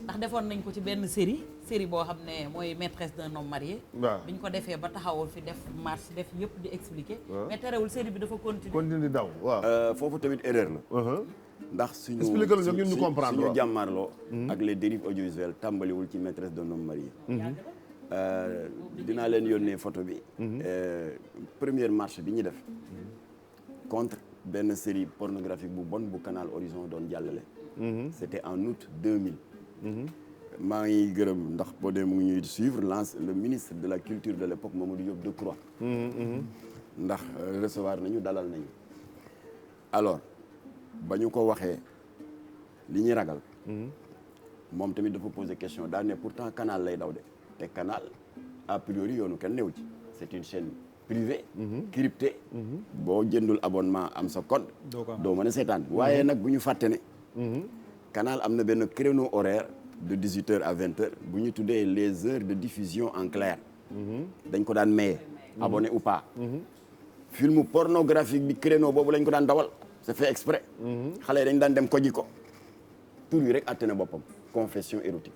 ndax defoon nañ ko ci benn série boo xam ne mooy maîtresse d'un homme marié bi ñu ko defee ba taxawul fi def marche def yëpp di expliquer mais terewul série bi dafa continuer di daw waaw foofu tamit erreur la ndax suñu jàmmaarloo ak les dérives audiovisuelles tàmbaliwul ci maîtresse d'un homme marié dinaa leen yónnee photo bi première marche bi ñu def contre benn série pornographique bu bon bu Canal Horizon doon jàllale c'était en août 2000 maa ngi gërëm ndax boo dee mu ngi ñuy suivre le ministre de la culture de l'époque Mamadou Diop Decroix ndax recevoir nañu dalal nañu alors ba ñu ko waxee li ñuy ragal moom tamit dafa poser question daal ne pourtant Canal lay daw de te Canal a priori yoonu kenn new ci c'est une chaîne privée cryptée boo jëndul abonnement am sa code doo mën a seetaan waaye nag bu ñu fàtte ne Canal am na benn créneau horaire de 18h à 20h bu ñu tuddee les heures de diffusion en clair dañ ko daan maye abonné ou pas film pornographique bi créneau boobu lañ ko daan dawal c'est fait exprès xale yi dañ daan dem koji ko tur yi rek atte na boppam confession érotique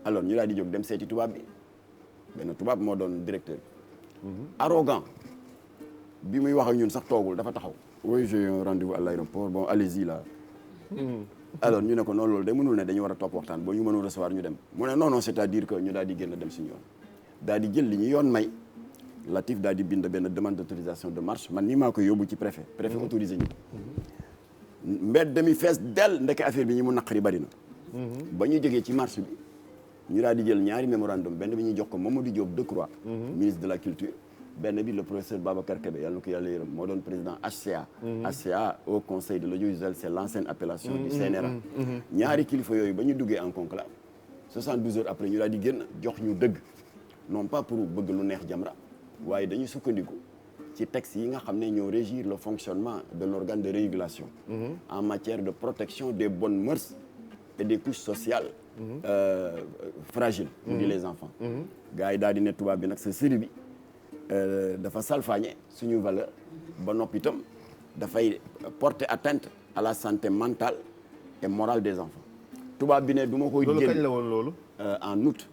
alors ñu daal di jóg dem seeti tubaab bi benn tubaab moo doon directeur arrogant bi muy wax ak ñun sax toogul dafa taxaw oui j'ai un rendez-vous à l'aéroport bon allez-y là alors ñu ne ko noonu loolu de mënul ne dañu war a topp waxtaan boo ñu mënul recevoir ñu dem mu ne non c'est-à-dire que ñu daal di génn dem suñu yoon daal di jël li ñu yoon may Latif daal di bind benn demande d'autorisation de marche man nii maa ko yóbbu ci préfet autorisé ñu mbedd mi fees del ndeke affaire bi ñi mu naqari bari na ba ñu jógee ci marche bi ñu daal di jël ñaari mémorandum benn bi ñuy jox ko Mamadou Diop Decroix ministre de la culture benn bi le professeur Babacar Kébé yàlla na ko yàlla yërëm moo doon président HCA HCA au conseil de l'audiovisuel c'est l'ancienne appellation du CNRA ñaari kilifa yooyu ba ñu duggee en conclave 72 heures après ñu daal di génn jox ñu dëgg non pas pour bëgg lu neex Jamra waaye dañu sukkandiku ci textes yi nga xam ne ñoo régir le fonctionnement de l'organe de régulation en matière de protection des bonnes mœurs et des couches sociales fragiles mu di les enfants gars yi daal di ne tubaab bi nag sa série bi dafa salfaañe suñu valeur ba noppi itam dafay porter atteinte à la santé mentale et morale des enfants tubaab bi ne du ma koy loolu kañ génn la woon loolu en août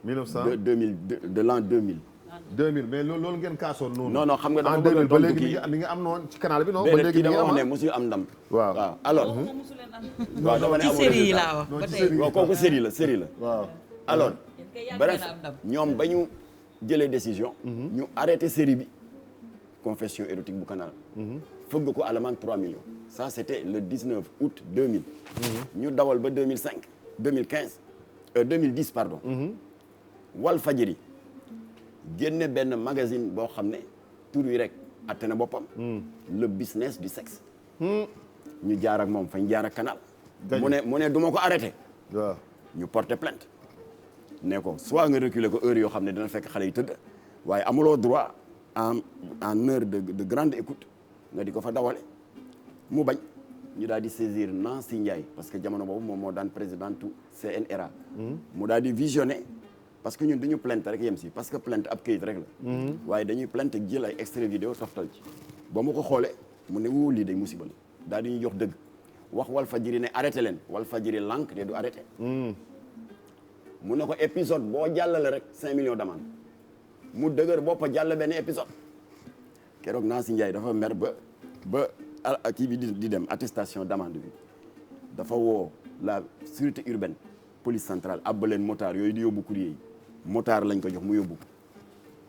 1900 de l'an 2000 2000 mais loolu ngeen kaasoon noonu. non xam nga dama en bëgg a 2000 ba tontu léegi kii ni nga am noonu ci canal bi non. ba déedéet léegi kii ni nga dama am wax ne mosul am ndam. waaw alors. moom mosu leen am. waaw dama ne ci amul série yi résultat. laa wax ba ci tey. série yi. waaw kooku série la. waaw. alors Yéen kay yàgg bref ngeen a am ndam. ñoom ba ñu jëlee décision. ñu arrêté série bi. confession érotique bu canal. fëgg ko à l'amende 3 millions. ça c'était le 19 août 2000. ñu dawal ba 2005 2015 2010 pardon. Walfadjri génne benn magazine boo xam ne tur wi rek atte na boppam. le business du sexe. ñu jaar ak moom fañ jaar ak canal. mu ne du ma ko arrêté. waaw. ñu porter plainte ne ko soit nga reculer ko heure yoo xam ne dina fekk xale yi tëdd waaye amuloo droit en heure de grande écoute nga di ko fa dawale mu bañ ñu daal di saisir Nancy Ndiaye parce que jamono boobu moom moo daan présidentu CNRA mu daal di visionner parce que ñun duñu plainte rek yem si parce que plainte ab këyit rek la waaye dañuy plainte jël ay extrait vidéo toftal ci ba mu ko xoolee mu ne wuu lii day musiba la daal di ñu jox dëgg wax Walfadjri ne arrêté leen Walfadjri lànk ne du arrêté mu ne ko épisode boo jàllale rek 5 millions d'amende mu dëgër boppa jàll benn épisode keroog Nancy Ndiaye dafa mer ba kii bi di dem attestation d'amende bi dafa woo la sûreté urbaine police centrale abba leen motard yooyu di yóbbu courrier yi motard lañ ko jox mu yóbbu ko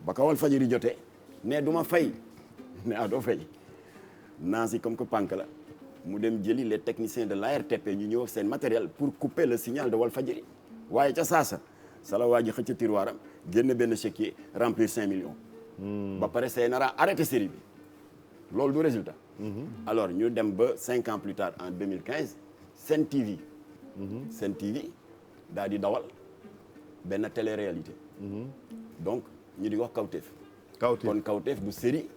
ba ka Walfadjri jotee ne du ma fay ne doo fay Nancy comme que pànk la mu dem jëli les techniciens de l'ARTP ñu ñëw ak seen matériel pour couper le signal de Walfadjri waaye ca saasa sala waa ji xëcc tiroiram génn benn chéquier remplir 5 millions ba pare CNRA arrêté série bi loolu du résultat alors ñu dem ba 5 ans plus tard en 2015 Sen TV Sen TV daal di dawal benn télé-réalité donc ñu di wax Kawtef kon Kawtef du série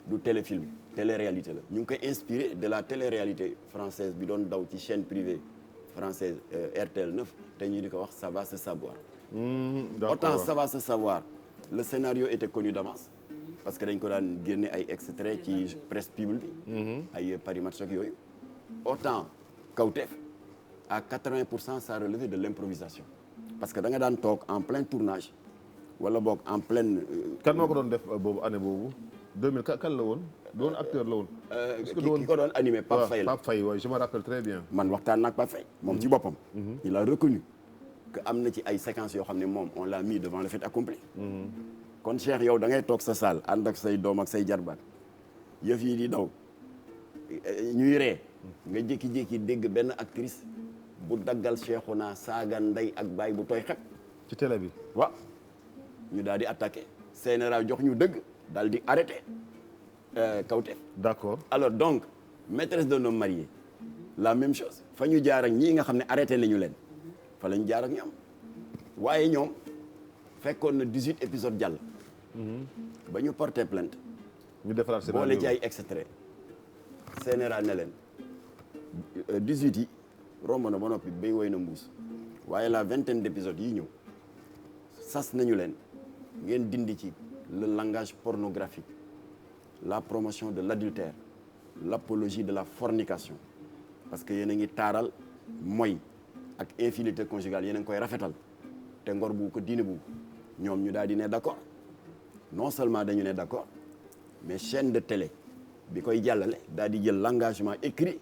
du téléfilm télé-réalité la ñu ngi koy inspiré de la télé-réalité française bi doon daw ci chaîne privée française RTL 9 te ñu di ko wax ça va se savoir autant ça va se savoir le scénario était connu d'avance parce que dañ ko daan génne ay extraits ci presse publique bi ay Paris Match ak yooyu autant Kawtef à 80% ça relevait de l'improvisation parce que da nga daan toog en plein tournage wala boog en pleine kan moo ko doon def boobu année boobu 2000 kan la woon doon acteur la woon ki ko doon animé Pape Faye la Pape Faye waaye je me rappelle très bien man waxtaan naag Pape Faye moom ci boppam il a reconnu que am na ci ay séquences yoo xam ne moom on l'a mis devant le fait accompli kon Cheikh yow da ngay toog sa salle ànd ak say doom ak say jarbaat yëf yi di daw ñuy ree nga jékki-jékki dégg benn actrice bu daggal Cheikhouna saaga ndey ak baay bu tooy xep ci télé bi waaw ñu daal di attaqué CNRA jox ñu dëgg daal di arrêté Kawtef d'accord alors donc maîtresse d'un homme marié la même chose fa ñu jaar ak ñii nga xam ne arrêté nañu leen fa lañu jaar ak ñoom waaye ñoom fekkoon na 18 épisodes jàll ba ñu porté plainte ñu defaraat scénario boole ci ay extrait CNRA ne leen 18 yi romb na ba noppi bay woy na mbuus waaye la vingtaine d'épisodes yi ñëw sas nañu leen ngeen dindi ci le langage pornographique la promotion de l'adultère l'apologie de la fornication parce que yéen a ngi taaral mooy ak infidélité conjugale yéen a ngi koy rafetal te ngor bu ko diine bu ñoom ñu daal di ne d'accord non seulement dañu ne d'accord mais chaîne de télé bi koy jàllale daal di jël l'engagement écrit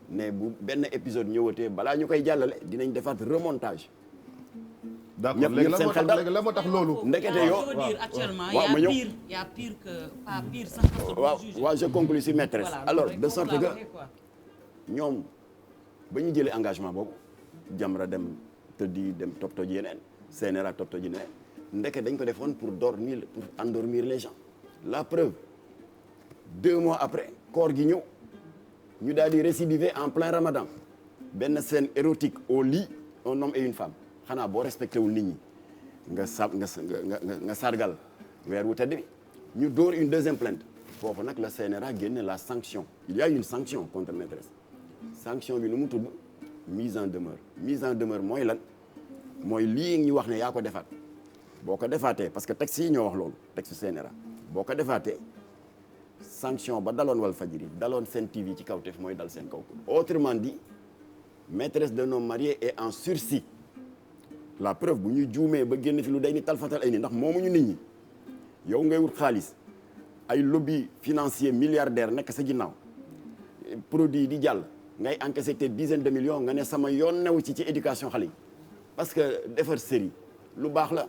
ne bu benn épisode ñëwatee balaa ñu koy jàllale dinañ defaat remontage d'accord ñëpp léegi ñëpp seen xel dal la moo tax loolu. ndekete je yoo veux dire actuellement waaw ma ñëw y a pire que pas pire sax parce que waaw du juge. waaw je conclue si maîtresse Voilà, alors rek de foofu sorte laa que waxee, quoi. ñoom ba ñu jëlee engagement boobu Jamra dem tëddi dem toppatoo ji yeneen CNRA toppatoo ji yeneen ndeke dañ ko defoon pour endormir les gens la preuve 2 mois après koor gi ñëw ñu daal di récidiver en plein ramadan benn scène érotique au lit un homme et une femme xanaa boo respecté wul nit ñi nga sargal weer wu tedd bi ñu dóor une deuxième plainte foofu nag la CNRA génne la sanction il y a une sanction contre maîtresse sanction bi nu mu tudd mise en demeure mooy lan mooy lii ñu wax ne yaa ko defaat boo ko defaatee parce que texte yi ñoo wax loolu texte CNRA boo ko defaatee sanction ba daloon Walfadjri daloon Sen TV ci kawteef mooy dal seen kaw autrement dit maîtresse d'un homme marié est en sursis la preuve bu ñu juumee ba génn fi lu day ni talfatal ay ni ndax moomuñu nit ñi yow ngay wut xaalis ay lobby financier milliardaire nekk sa ginnaaw produit di jàll ngay encaissé te dizaine de millions nga ne sama yoon new ci éducation xale yi parce que defar série lu baax la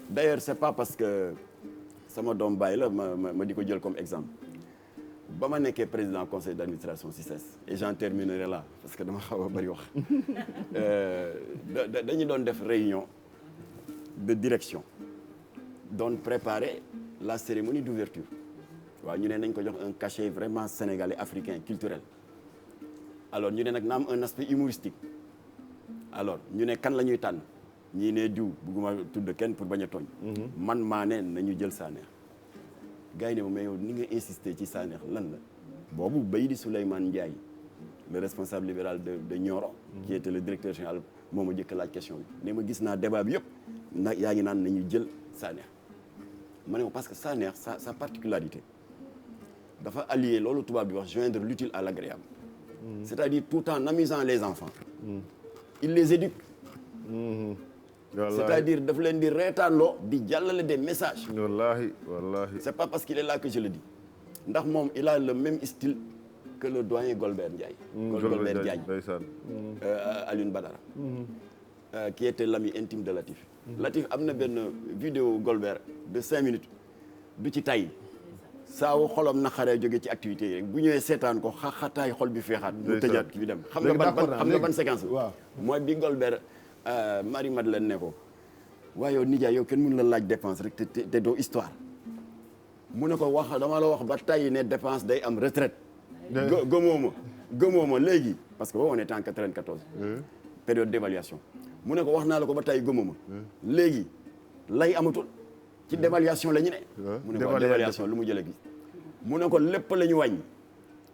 d'ailleurs c'est pas parce que sama doom baay la ma di ko jël comme exemple ba ma nekkee président conseil d'administration CICES et j'en terminerai là parce que dama xaw a bari wax dañu doon def réunion de direction doon préparer la cérémonie d'ouverture waaw ñu ne nañ ko jox un cachet vraiment sénégalais africain culturel alors ñu ne nag na am un aspect humoristique alors ñu ne kan la ñuy tànn ñii ne diw bugguma tudd kenn pour bañ a tooñ man maa ne nañu jël Sanex gars yi ne ma mais yow ni nga insister ci Sanex lan la boobu Baydi Souleymane Ndiaye le responsable libéral de Nioro qui était le directeur général moo ma jëkk laaj question bi ne ma gis naa débat bi yëpp nag yaa ngi naan nañu jël Sanex ma ne ko parce que Sanex sa particularité dafa allier loolu tubaab bi wax joindre l'utile à l'agréable c'est-à-dire tout en amusant les enfants il les éduque c'est-à-dire daf leen di reetaanloo di jàllale des messages wallahi c'est pas parce qu'il est là que je le dis ndax moom il a le même style que le doyen Golbert Ndiaye Golbert Diagne Alioune Badara qui était l'ami intime de Latif Latif am na benn vidéo Golbert de 5 minutes du ci tay saawu xolam naqaree jóge ci activité yi rek bu ñëwee seetaan ko xaxataay xol bi feexaat mu tëjaat ki bi dem xam nga ban séquence la mooy bi Golbert Marie Madeleine ne ko waaye yow nijaay yow kenn mënu la laaj dépense rek te doo histoire mu ne ko wax dama la wax ba tey ne dépense day am retraite gëmoo ma léegi parce que boobu on était en 94 période d'évaluation mu ne ko wax naa la ko ba tey gëmoo ma léegi lay amatul ci dévaluation la ñu ne mu ne ko dévaluation lu mu jëlee gis mu ne ko lépp la ñu wàññi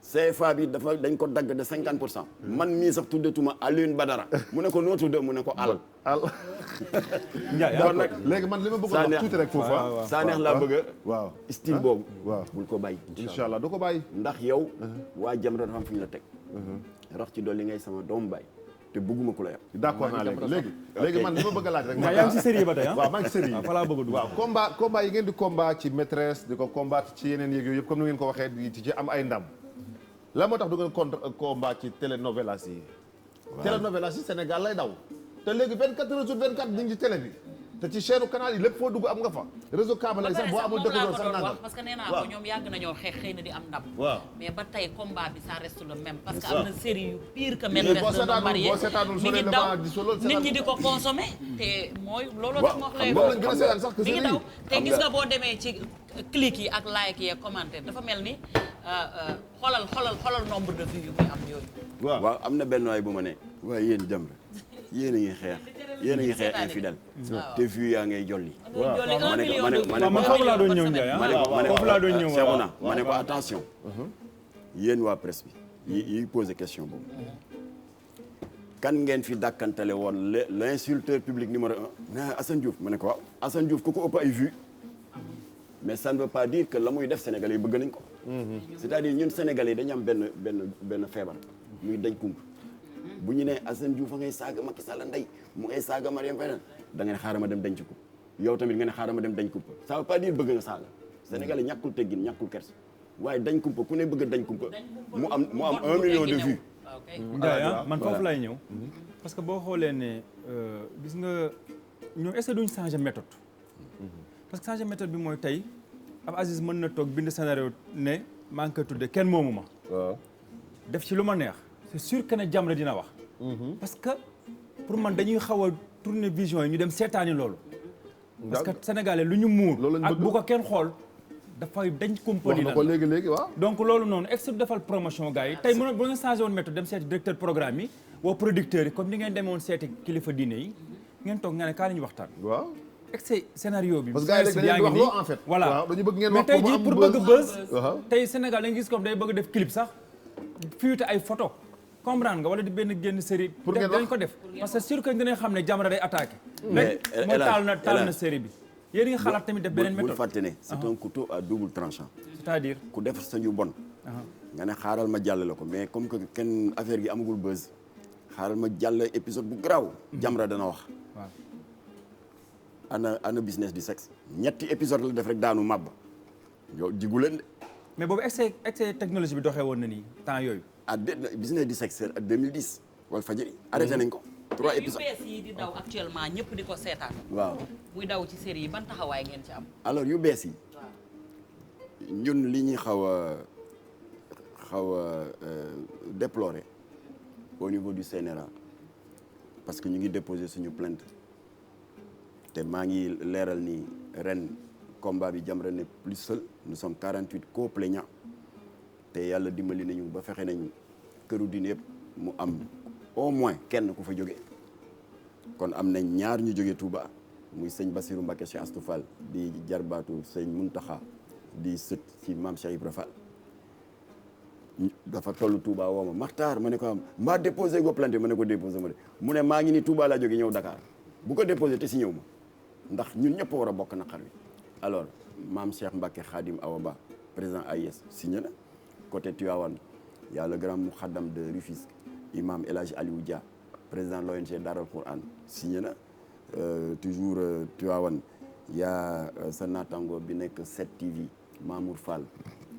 CFA bi dañ ko dagg de 50% man mii sax tuddatuma Alioune Badara mu ne ko noo tudde mu ne ko al Ndiaye nag léegi man li ma bëgg a wax tuuti rek foofu Sanex laa bëgg a waaw style boobu waaw bul ko bàyyi incha allah du ko bàyyi ndax yow waa Jamra dafa am fu ñu la teg rax ci dolli ngay sama doom baay te bëgguma ku la yab d'accord naa léegi man li ma bëgg a laaj rek yaa ngi ci série ba tey ah waaw maa ngi ci série fa laa bëgg a dugg waaw combat yi ngeen di combat ci maîtresse di ko combattre ci yeneen yéeg yooyu yëpp comme ni ngeen ko waxee di ci am ay ndam la moo tax du ngeen contre combat ci télénovelas yi télénovelas yi Sénégal lay daw te léegi 24 heures sur 24 ñu ngi ci télé bi te ci chaîne canal yi lépp foo dugg am nga fa réseau câble lay sax boo amul dëkk sax nangam parce que nee naa ko ñoom yàgg nañoo xeex xëy na di am ndam mais ba tey combat bi ça reste le même parce que am na série yu pire que maîtresse d'un homme marié mi ngi daw nit ñi di ko consommer te mooy loolu tax ma wax lay moom lañ gën a seetaan sax que mi ngi daw te gis nga boo demee ci clics yi ak like yi ak commentaire dafa mel ni xoolal nombre de vues yu muy am yooyu waaw am na benn waay bu ma ne waaye yéen Jamra yéen a ngi xeex infidèle te vues yaa ngay jolli man foofu laa doon ñëw Ndiaye foofu laa doon ñëw Cheikhouna ma ne ko attention yéen waa presse bi yi posé question boobu kan ngeen fi dàkkantale woon l'insulteur public numéro 1 Assane Diouf ma ne ko waaw Assane Diouf ku ko ëpp ay vues mais ça ne veut pas dire que la muy def Sénégalais yi bëgg nañ ko c'est-à-dire ñun Sénégalais yi dañu am benn feebar muy dañ kump bu ñu nee Assane Diouf a ngay saaga Macky Sall ndey mu ngay saaga Marième Faye da ngeen xaaral ma dem denc ko yow tamit nga ne xaaral ma dem dañ kumpa ça veut pas dire bëgg nga saaga Sénégalais ñàkkul teggin ñàkkul kers waaye dañ kumpa ku ne bëgg dañ kumpa mu am 1 million de vues Ndiaye man foofu laay ñëw parce que boo xoolee ne gis nga ñoom est-ce que duñ changer méthode parce que changer méthode bi mooy tey ab Aziz mën na toog bind scénario ne maa ngi koy tudde kenn moomu ma waaw def ci lu ma neex c'est sûr que ne Jamra dina wax parce que pour man dañuy xaw a tourner vision yi ñu dem seetaani loolu parce que sénégalais lu ñu muur Loolu lañ ak bëgg. bu ko kenn xool dafay dañ wax compagnie na la ko léegi waaw donc loolu noonu extra defal promotion gars yi tey mën bu ngeen changé woon méthode dem seeti directeur programme yi woo producteurs yi comme ni ngeen demoon seeti kilifa diine yi ngeen toog nga ne kaa la ñu waxtaan waaw excès scénario bi parce que gars yi léegi dañuy wax loo en fait voilà waaw dañu bëgg ngeen mais wax tey ko mu jii am pour buzz. bëgg buzz waaw tey Sénégal dañu gis comme day bëgg def clip sax fuite ay photo comprendre nga wala di benn génn série Pour ngeen dañ wax. ko def parce que sûr que dinañ xam ne Jamra day attaqué Mais, rek moo taal na El série bi yéen a ngi xalaat tamit def beneen bul méthode fàtte ne c'est un couteau à double tranchant. c'est-à-dire ku def sa ñu bon. nga ne xaaral ma jàllale ko mais comme que kenn affaire gi amagul buzz xaaral ma jàll épisode bu garaaw. Jamra dana wax. waaw ana business du sexe. ñetti épisode la def rek daanu màbb. yow jigu leen de. mais boobu excès technologie bi doxee woon na nii temps yooyu business du sexe c'est 2010. wala fajiri arrêté nañ ko. 3 yu épisodes bees yi di daw actuellement ñëpp di ko seetaan. waaw muy daw ci série yi ban taxawaay ngeen ci am. alors yu bees yi. ñun li ñuy xaw a déplorer au niveau du CNRA parce que ñu ngi déposer suñu plainte te maa ngi leeral ni ren combat bi Jamra n'est plus seul nous sommes 48 co-plaignants te yàlla dimbali nañu ba fexe nañ këru diine yëpp mu am au moins kenn ku fa jóge kon am nañ ñaar ñu jóge Touba muy sëñ Bassirou Mbacké Cheikh Astou Fall di jarbaatu sëñ Muntaxa di sët ci maam Cheikh Ibra Fall dafa tollu Touba woo ma Maxtaar ma ne ko am maa déposé go plainte ma ne ko déposé ma de mu ne maa ngi ni Touba laa jóge ñëw Dakar bu ko déposé te si ñëw ma ndax ñun ñëpp war a bokk naqar wi alors maam Cheikh Mbacké Khadim Awa Ba président AIS signé na côté Tivaouane y a le grand moukhadam de Rufisque imam El Hadj Aliou Dia président de l'ONG Daral Quran signé na toujours Tivaouane y a sa naataango bi nekk 7TV Mamour Fall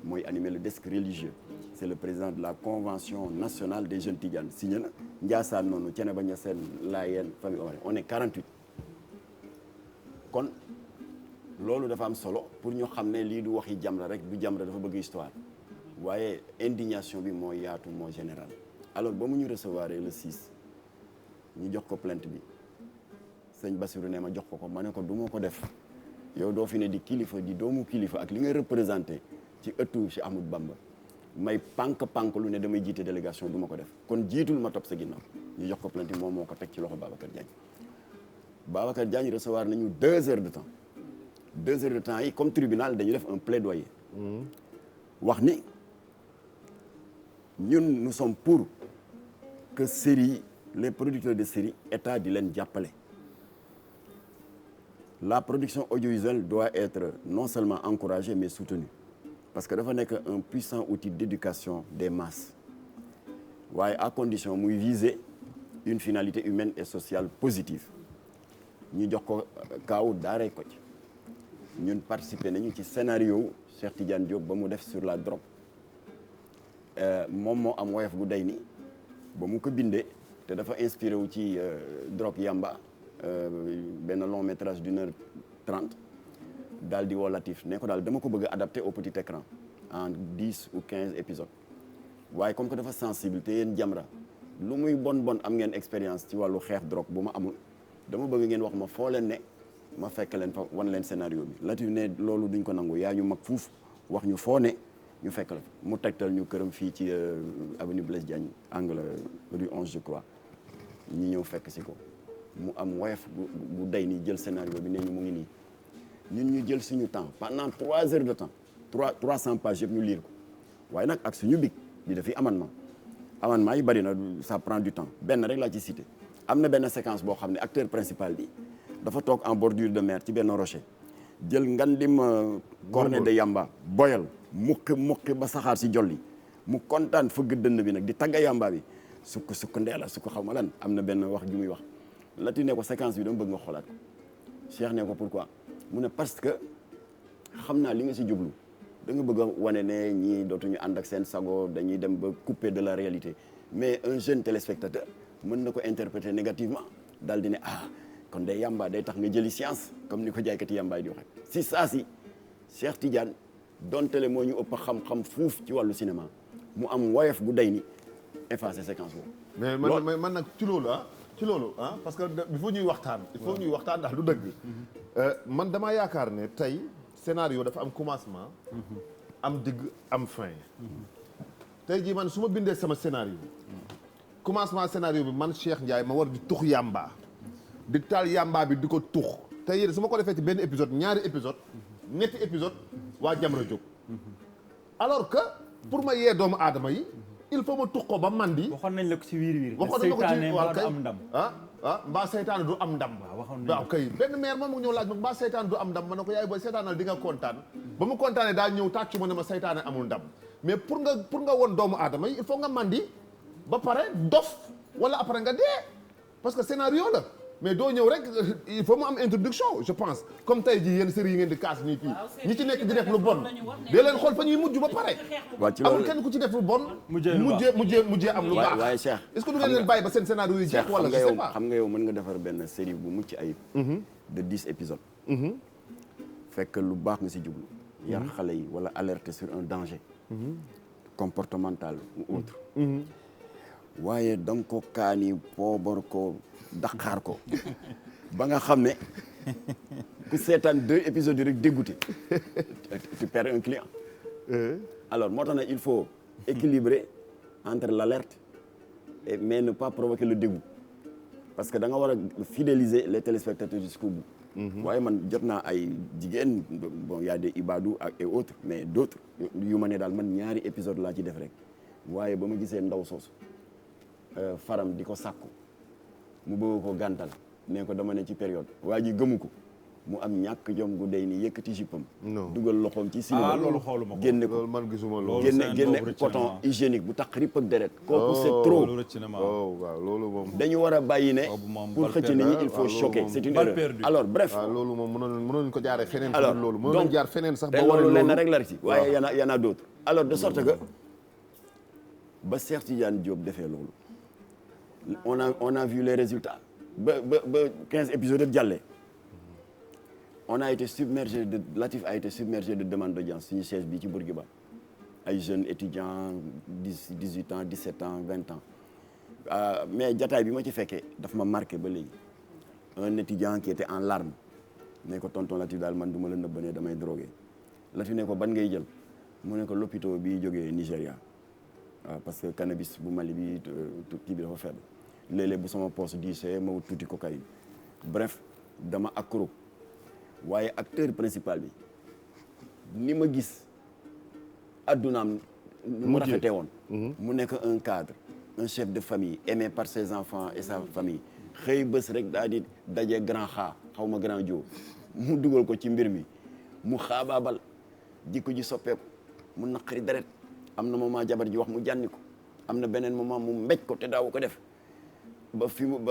mooy animé le desk religieux c'est le président de la convention nationale des jeunes Tidianes signé na Ndiassane noonu Thiénaba Niassène Layène famille Omar on est 48 kon loolu dafa am solo pour ñu xam ne lii du waxi Jamra rek du Jamra dafa bëgg histoire waaye indignation bi moo yaatu moo général alors ba mu ñu recevoir le 6 ñu jox ko plainte bi sëñ Bassirou ne ma jox ko ma ne ko du ma ko def yow doo fi ne di kilifa di doomu kilifa ak li nga représenté ci ëttu ci Ahmadou Bamba may pànk lu ne damay jiite délégation du ma ko def kon jiitul ma topp sa ginnaaw ñu jox ko plainte bi moom moo ko teg ci loxo Babacar Diagne recevoir nañu 2 heures de temps 2 heures de temps yi comme tribunal dañu def un plaidoyer wax ni ñun nous sommes pour que série les producteurs de série état di leen jàppale la production audiovisuelle doit être non seulement encouragée mais soutenue parce que dafa nekk un puissant outil d'éducation des masses waaye à condition muy viser une finalité humaine et sociale positive ñu jox ko kaaw daaray ko ci ñun participer nañu ci scénario Cheikh Tidiane Diop ba mu def sur la drogue moom moo am woyof gu day ni ba mu ko bindee te dafa inspiré wu ci drogue yamba benn long métrage d'1h30 daal di woo Latif ne ko daal dama ko bëgg a adapté au petit écran en 10 ou 15 épisodes waaye comme que dafa sensible te yéen Jamra lu muy bon am ngeen expérience ci wàllu xeex drogue bu ma amul dama bëgg ngeen wax ma foo leen ne ma fekk leen fa wan leen scénario bi Latif ne loolu duñ ko nangu yaa ñu mag fuuf wax ñu foo ne ñu fekk la fa mu tegtal ñu këram fii ci avenue Blaise Diagne angle rue 11 je crois ñu ñëw fekk si ko mu am woyof bu day nii jël scénario bi ne ñu mu ngi nii ñun ñu jël suñu temps pendant 3 heures de temps 300 pages yëpp ñu lire ko waaye nag ak suñu big di dafi amendement yi bari na ça prend du temps benn rek laa ci cité am na benn séquence boo xam ne acteur principal bi dafa toog en bordure de mer ci benn rocher jël ngandim cornet de yamba boyal muqi ba saxaar si jolli mu kontaan fëgg dënn bi nag di tagga yamba bi sukk ndeela sukk xaw ma lan am na benn wax ju muy wax Latif ne ko séquence bi dama bëgg nga xoolaat ko Cheikh ne ko pourquoi mu ne parce que xam naa li nga si jublu da nga bëgg a wane ne ñii dootuñu ànd ak seen sago dañuy dem ba couper de la réalité mais un jeune téléspectateur mën na ko interpréter négativement daal di ne kon day yamba day tax nga jëli science comme ni ko jaaykati yambaay di waxee si saa si Cheikh Tidiane dontele moo ñu ëpp xam-xam fuuf ci wàllu cinéma mu am woyof gu day ni effacer séquence boobu. mais man nag ci loolu parce que il faut ñuy waxtaan. il faut ñuy waxtaan ndax du dëgg. man damaa yaakaar ne tey scénario dafa am commencement. am digg am fin. tey jii man su ma bindee sama scénario. commencement scénario bi man Cheikh Ndiaye ma war di tux yamba. di taal yamba bi di ko tux. tey yéen su ma ko defee ci benn épisode ñaari épisode ñetti épisode waa Jamra jóg. alors que pour ma yee doomu aadama yi. il faut ma tux ko ba mandi. waxoon nañ la ko ci wiir waxoon nañ ko ci mbaa du am ndam. mbaa seytaane du am ndam. waaw kay benn maire moom mu ñëw laaj ma mbaa seytaane du am ndam ma ne ko yaay booy seytaanal di nga kontaan. ba mu kontaanee daa ñëw tàccu ma ne ma seytaane amul ndam mais pour nga won doomu aadama yi il faut nga mandi ba pare dof wala après nga dee parce que scénario la mais doo ñëw rek il faut mu am introduction je pense comme tey jii yenn série yi ngeen di kaas nii fii ñi ci nekk di def lu bon dee leen xool fa ñuy mujj ba pare amul kenn ku ci def lu bon mujjee am lu baax waaye Cheikh est-ce que du ngeen leen bàyyi ba seen scénario yi jeex wala je sais pas xam nga yow mën nga defar benn série bu mucc ayib de 10 épisodes fekk lu baax nga si jublu yar xale yi wala alerter sur un danger comportemental ou autre waaye danga ko kaani poobar ko daqaar ko ba nga xam ne ku seetaan 2 épisodes yi rek dégoûté tu perds un client alors moo tax nag il faut équilibrer entre l'alerte mais ne pas provoquer le dégoût parce que da nga war a fidéliser les téléspectateurs jusqu'au bout waaye man jot naa ay jigéen bon y a des Ibadou et autres mais d'autres yu ma ne daal man ñaari épisode laa ci def rek waaye ba ma gisee ndaw soosu faram di ko sàkku mu bëgg ko gàntal ne ko dama ne ci période waa ji gëmu ko mu am ñàkk jom gu day ni yëkkati jipam dugal loxoom ci cinéma loolu xooluma ko génne ko loolu man gisuma loolu génne coton hygiénique bu tax rip ak deret kooku c'est trop waaw loolu moom dañu war a bàyyi ne pour xëcc nit ñi il faut choquer c'est une erreur alors bref waaw loolu moom mënoon ko jaaree feneen alors loolu mënoon jaar feneen sax ba loolu lenn rek la ci waaye y en a d'autres alors de sorte que ba Cheikh Tidiane Diop defee loolu on a vu les résultats ba 15 épisodes jàllee on a été submergé Latif a été submergé de demandes d'audience suñu siège bi ci Bourguiba ay jeunes étudiants 18 ans 17 ans 20 ans mais jataay bi ma ci fekkee daf ma marqué ba léegi un étudiant qui était en larmes ne ko tonton Latif daal man du ma la nëbbanee damay drogué Latif ne ko ban ngay jël mu ne ko l'hôpital bi jógee Nigéria waaw parce que cannabis bu Mali bi kii bi dafa faible léeg-léeg bu sama poche diisee ma wut tuuti cocaïne bref dama accro waaye acteur principal bi ni ma gis addunaam mu rafetee woon mu nekk un cadre un chef de famille aimé par ses enfants et sa famille xëy bés rek daal di daje grand xaw ma grand jo mu dugal ko ci mbir mi mu xaabaabal jikko ji soppeeku mu naqari deret am na moment jabar ji wax mu jànni ko am na beneen moment mu mbéj ko te daawu ko def ba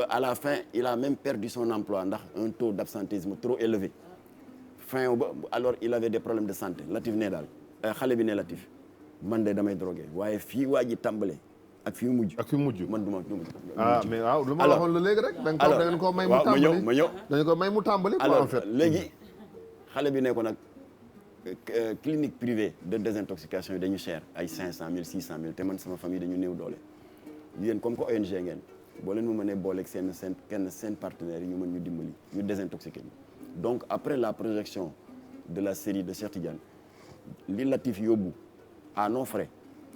à la fin il a même perdu son emploi ndax un taux d'absentéisme trop élevé alors il avait des problèmes de santé Latif ne daal xale bi ne Latif man de damay drogué waaye fii waa ji tàmbale ak fii mujj man du ma mais waaw lu ma waxoon la léegi rek da ngeen ko may mu tàmbali ma ñëw dañu ko may mu tàmbali alors en fait léegi xale bi ne ko nag clinique privée de désintoxication yi dañu cher ay 500 000 600 000 te man sama famille dañu néew doole yéen comme que ONG ngeen boo leen mu mënee booleeg seen partenaires yi ñu mën ñu dimbali ñu désintoxiqué ñu donc après la projection de la série de Cheikh Tidiane li Latif yóbbu à nos frais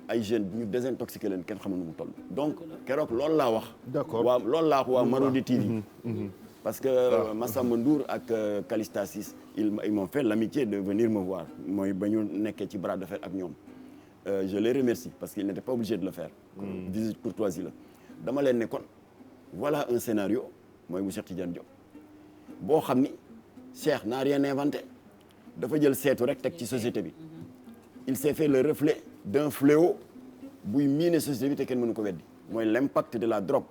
ay jeunes ñu désintoxiqué leen kenn xamul nu mu toll donc keroog loolu laa wax d'accord loolu laa wax waa Marodi TV parce que Massamba Ndour ak Calista Ciss ils m'ont fait l'amitié de venir me voir mooy ba ñu nekkee ci bras de fer ak ñoom je les remercie parce qu'ils n'étaient pas obligés de le faire visite courtoisie la dama leen ne kon voilà un scénario mooy bu Cheikh Tidiane Diop boo xam ni Cheikh n'a rien inventé dafa jël seetu rek teg ci société bi il s'est fait le reflet d'un fléau buy miiner société bi te kenn mënu ko weddi mooy l'impact de la drogue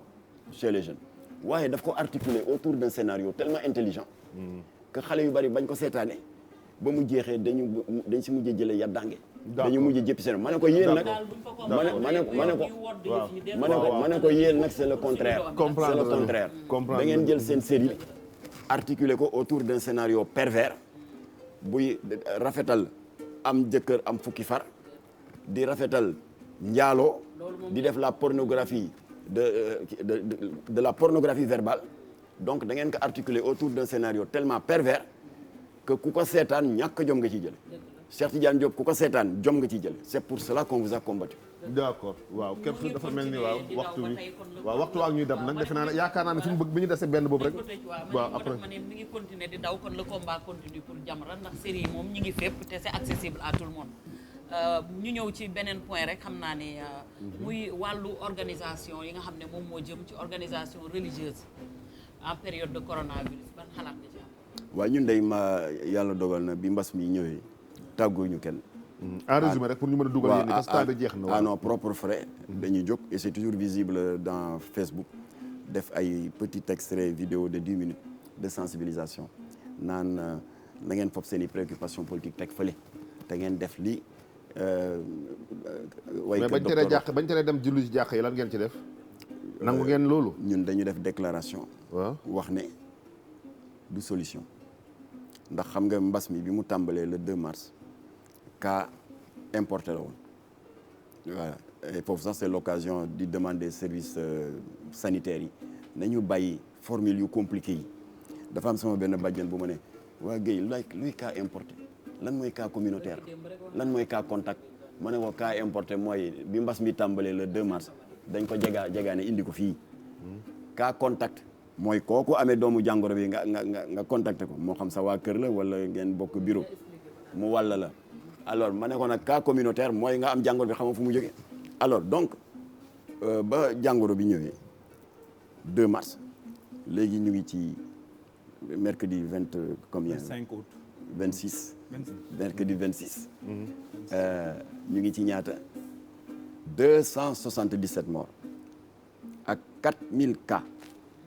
chez les jeunes waaye daf ko articuler autour d'un scénario tellement intelligent que xale yu bari bañ ko seetaane ba mu jeexee dañ si mujjee jëlee yaddange dañu mujj jëppi seen ma ne ko yéen nag ma ne ko yéen nag c'est le contraire c'est le contraire da ngeen jël seen série articuler ko autour d'un scénario pervers buy rafetal am jëkkër am fukki far di rafetal njaaloo di def la pornographie de la pornographie verbale donc da ngeen ko articuler autour d'un scénario tellement pervers que ku ko seetaan ñàkk jom nga ciy jële Cheikh Tidiane Diop ku ko seetaan jom nga ciy jële c'est pour cela qu'on vous a combattu. d'accord waaw képp dafa mel ni waaw waxtu wi waaw waxtu waa ñuy dab nag defe naa ne yaakaar naa ne fi ñu bëgg bi ñu dese benn boobu rek waaw après ma ne mi ngi continuer di daw kon le combat continue pour Jamra ndax série yi moom ñi ngi fépp te c'est accessible à tout le monde ñu ñëw ci beneen point rek xam naa ne muy wàllu organisation yi nga xam ne moom moo jëm ci organisation religieuse en période de coronavirus ban xalaat nga ci am. waaw ñun day ma yàlla dogal na bi mbas mi ñëwee tàgguñu kenn. en résumé rek pour ñu mën a dugal yéen parce que temps bi jeex na à nos propres frais dañuy jóg et c'est toujours visible dans Facebook def ay petit extrait vidéo de 10 minutes de sensibilisation naan na ngeen fopp seen i préoccupation politique teg fële te ngeen def lii mais bañ teree dem julli ci jàkk yi lan ngeen ci def nangu ngeen loolu ñun dañu def déclaration waaw wax ne du solution ndax xam nga mbas mi bi mu tàmbalee le 2 mars cas importé la woon voilà et foofu sax c'est l'occasion di demander services sanitaires yi nañu bàyyi formule yu compliqué yi dafa am sama benn bàjjen bu ma ne waa Guèye luy cas importé lan mooy cas communautaire lan mooy cas contact ma ne ko cas importé mooy bi mbas mi tàmbalee le 2 mars dañ ko jegaane indi ko fii cas contact mooy kooku amee doomu jàngoro bi nga contacté ko moo xam sa waa kër la wala ngeen bokk bureau mu wàll la alors ma ne ko nag cas communautaire mooy nga am jàngoro bi xam nga fu mu jógee alors donc ba jàngoro bi ñëwee 2 mars léegi ñu ngi ci mercredi 5 août 26 mercredi 26 ñu ngi ci ñaata 277 morts ak 4000 cas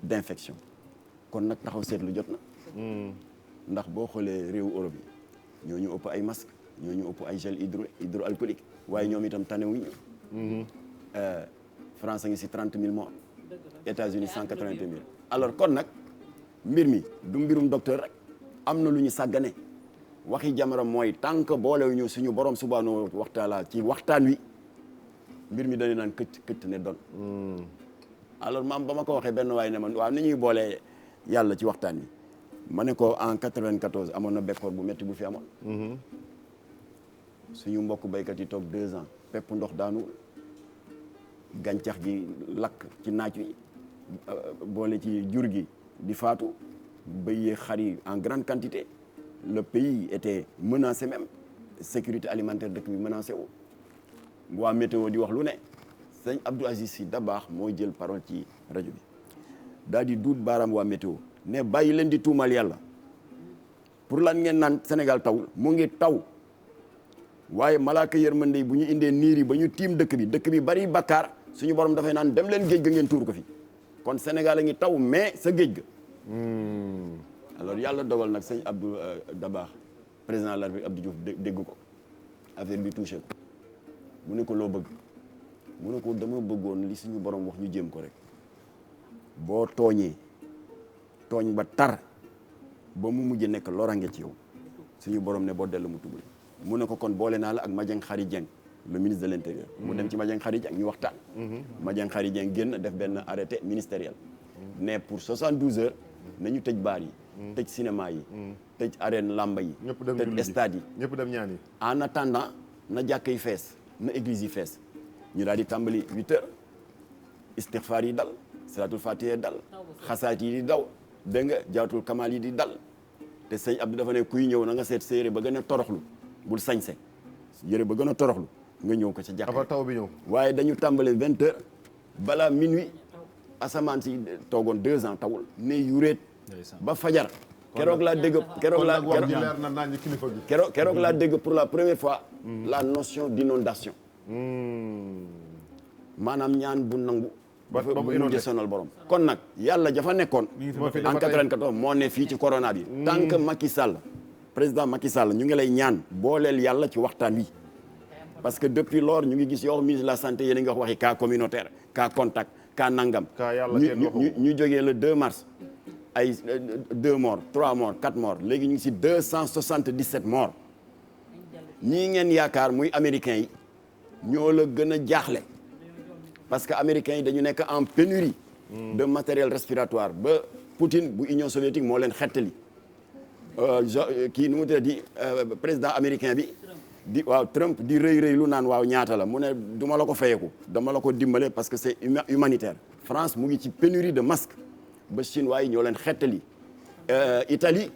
d'infection kon nag taxaw seetlu jot na ndax boo xoolee réewu Europe yi ñoo ñu ëpp ay masque ñoo ñu ëpp ay gel hydroalcoolique waaye ñoom itam tanewuñu France a ngi si 30 000 morts États-Unis 180 000 alors kon nag mbir mi du mbirum docteur rek am na lu ñu sàggane waxi Jamra mooy tant que boolewuñu suñu borom subhanahu wa taala ci waxtaan wi mbir mi dañu naan këtt ne doon alors maam ba ma ko waxee benn waaye ne man waaw ni ñuy boolee yàlla ci waxtaan wi ma ne ko en 94 amoon na bekkoor bu métti bu fi amoon suñu mbokk baykat yi toog 2 ans pepp ndox daanu gàncax gi lakk ci naaj wi boole ci jur gi di faatu bëy xar yi en grande quantité le pays était menacé même sécurité alimentaire dëkk bi menacé wu waa météo di wax lu ne sëñ Abdou Aziz Sy Dabakh moo jël parole ci rajo bi daal di duut baaraam waa météo ne bàyyi leen di tuumal yàlla pour lan ngeen naan Sénégal tawul mu ngi taw waaye malaaka yërmande yi bu ñu indee niir yi ba ñu tiim dëkk bi bari bakkaar suñu borom dafay naan dem leen géej ga ngeen tuur ko fi kon Sénégal a ngi taw mais sa géej ga alors yàlla dogal nag sëñ Abdou Dabakh président de la République Abdou Diouf dégg ko affaire bi touché ko mu ne ko loo bëgg mu ne ko dama bëggoon li suñu borom wax ñu jéem ko rek boo tooñee tooñ ba tar ba mu mujj nekk lorange ci yow suñu borom ne boo dellu mu tubal mu ne ko kon boole naa la ak Madiang Khary Dieng le ministre de l'intérieur mu dem ci Madiang Khary Dieng ñu waxtaan Madiang Khary Dieng génn def benn arrêté ministériel ne pour 72 heures nañu tëj baar yi tëj cinéma yi tëj arène lamba yi tëj stade yi ñëpp dem ñaan yi en attendant na jàkk yi fees na église yi fees ñu daal di tàmbali 8 heures istixfaar yi dal salatul fatiha dal xasaat yi di daw dégg nga jaatul kamal yi di dal te sëñ Abdou dafa ne kuy ñëw na nga seet sa yére ba gën a toroxlu bul sañse yére ba gën a toroxlu nga ñëw ko ca jàkk avant taw bi ñëw waaye dañu tàmbale 20 heures balaa minuit asamaan si toogoon 2 ans tawul ne yuréet ba fajar keroog laa dégg keroog laa dégg pour la première fois la notion d'inondation maanaam ñaan bu nangu ba mu mujj sonal borom kon nag yàlla jafa nekkoon en 94 moo ne fii ci corona bi tant que Macky Sall président Macky Sall ñu ngi lay ñaan booleel yàlla ci waxtaan wi parce que depuis lors ñu ngi gis yow ministre de la santé yéen a ngi wax waxi cas communautaire cas contact cas nangam ñu jógee le 2 mars ay 2 morts 3 morts 4 morts léegi ñu ngi si 277 morts ñii ngeen yaakaar muy américains yi ñoo la gën a jaaxle parce que américains yi dañu nekk en pénurie de matériel respiratoire ba Poutine bu Union soviétique moo leen xettali kii nu mu tuddati président américain bi di waaw Trump di rëy lu naan waaw ñaata la mu ne du ma la ko fayeeku dama la ko dimbale parce que c'est humanitaire France mu ngi ci pénurie de masques ba chinois yi ñoo leen xettali Italie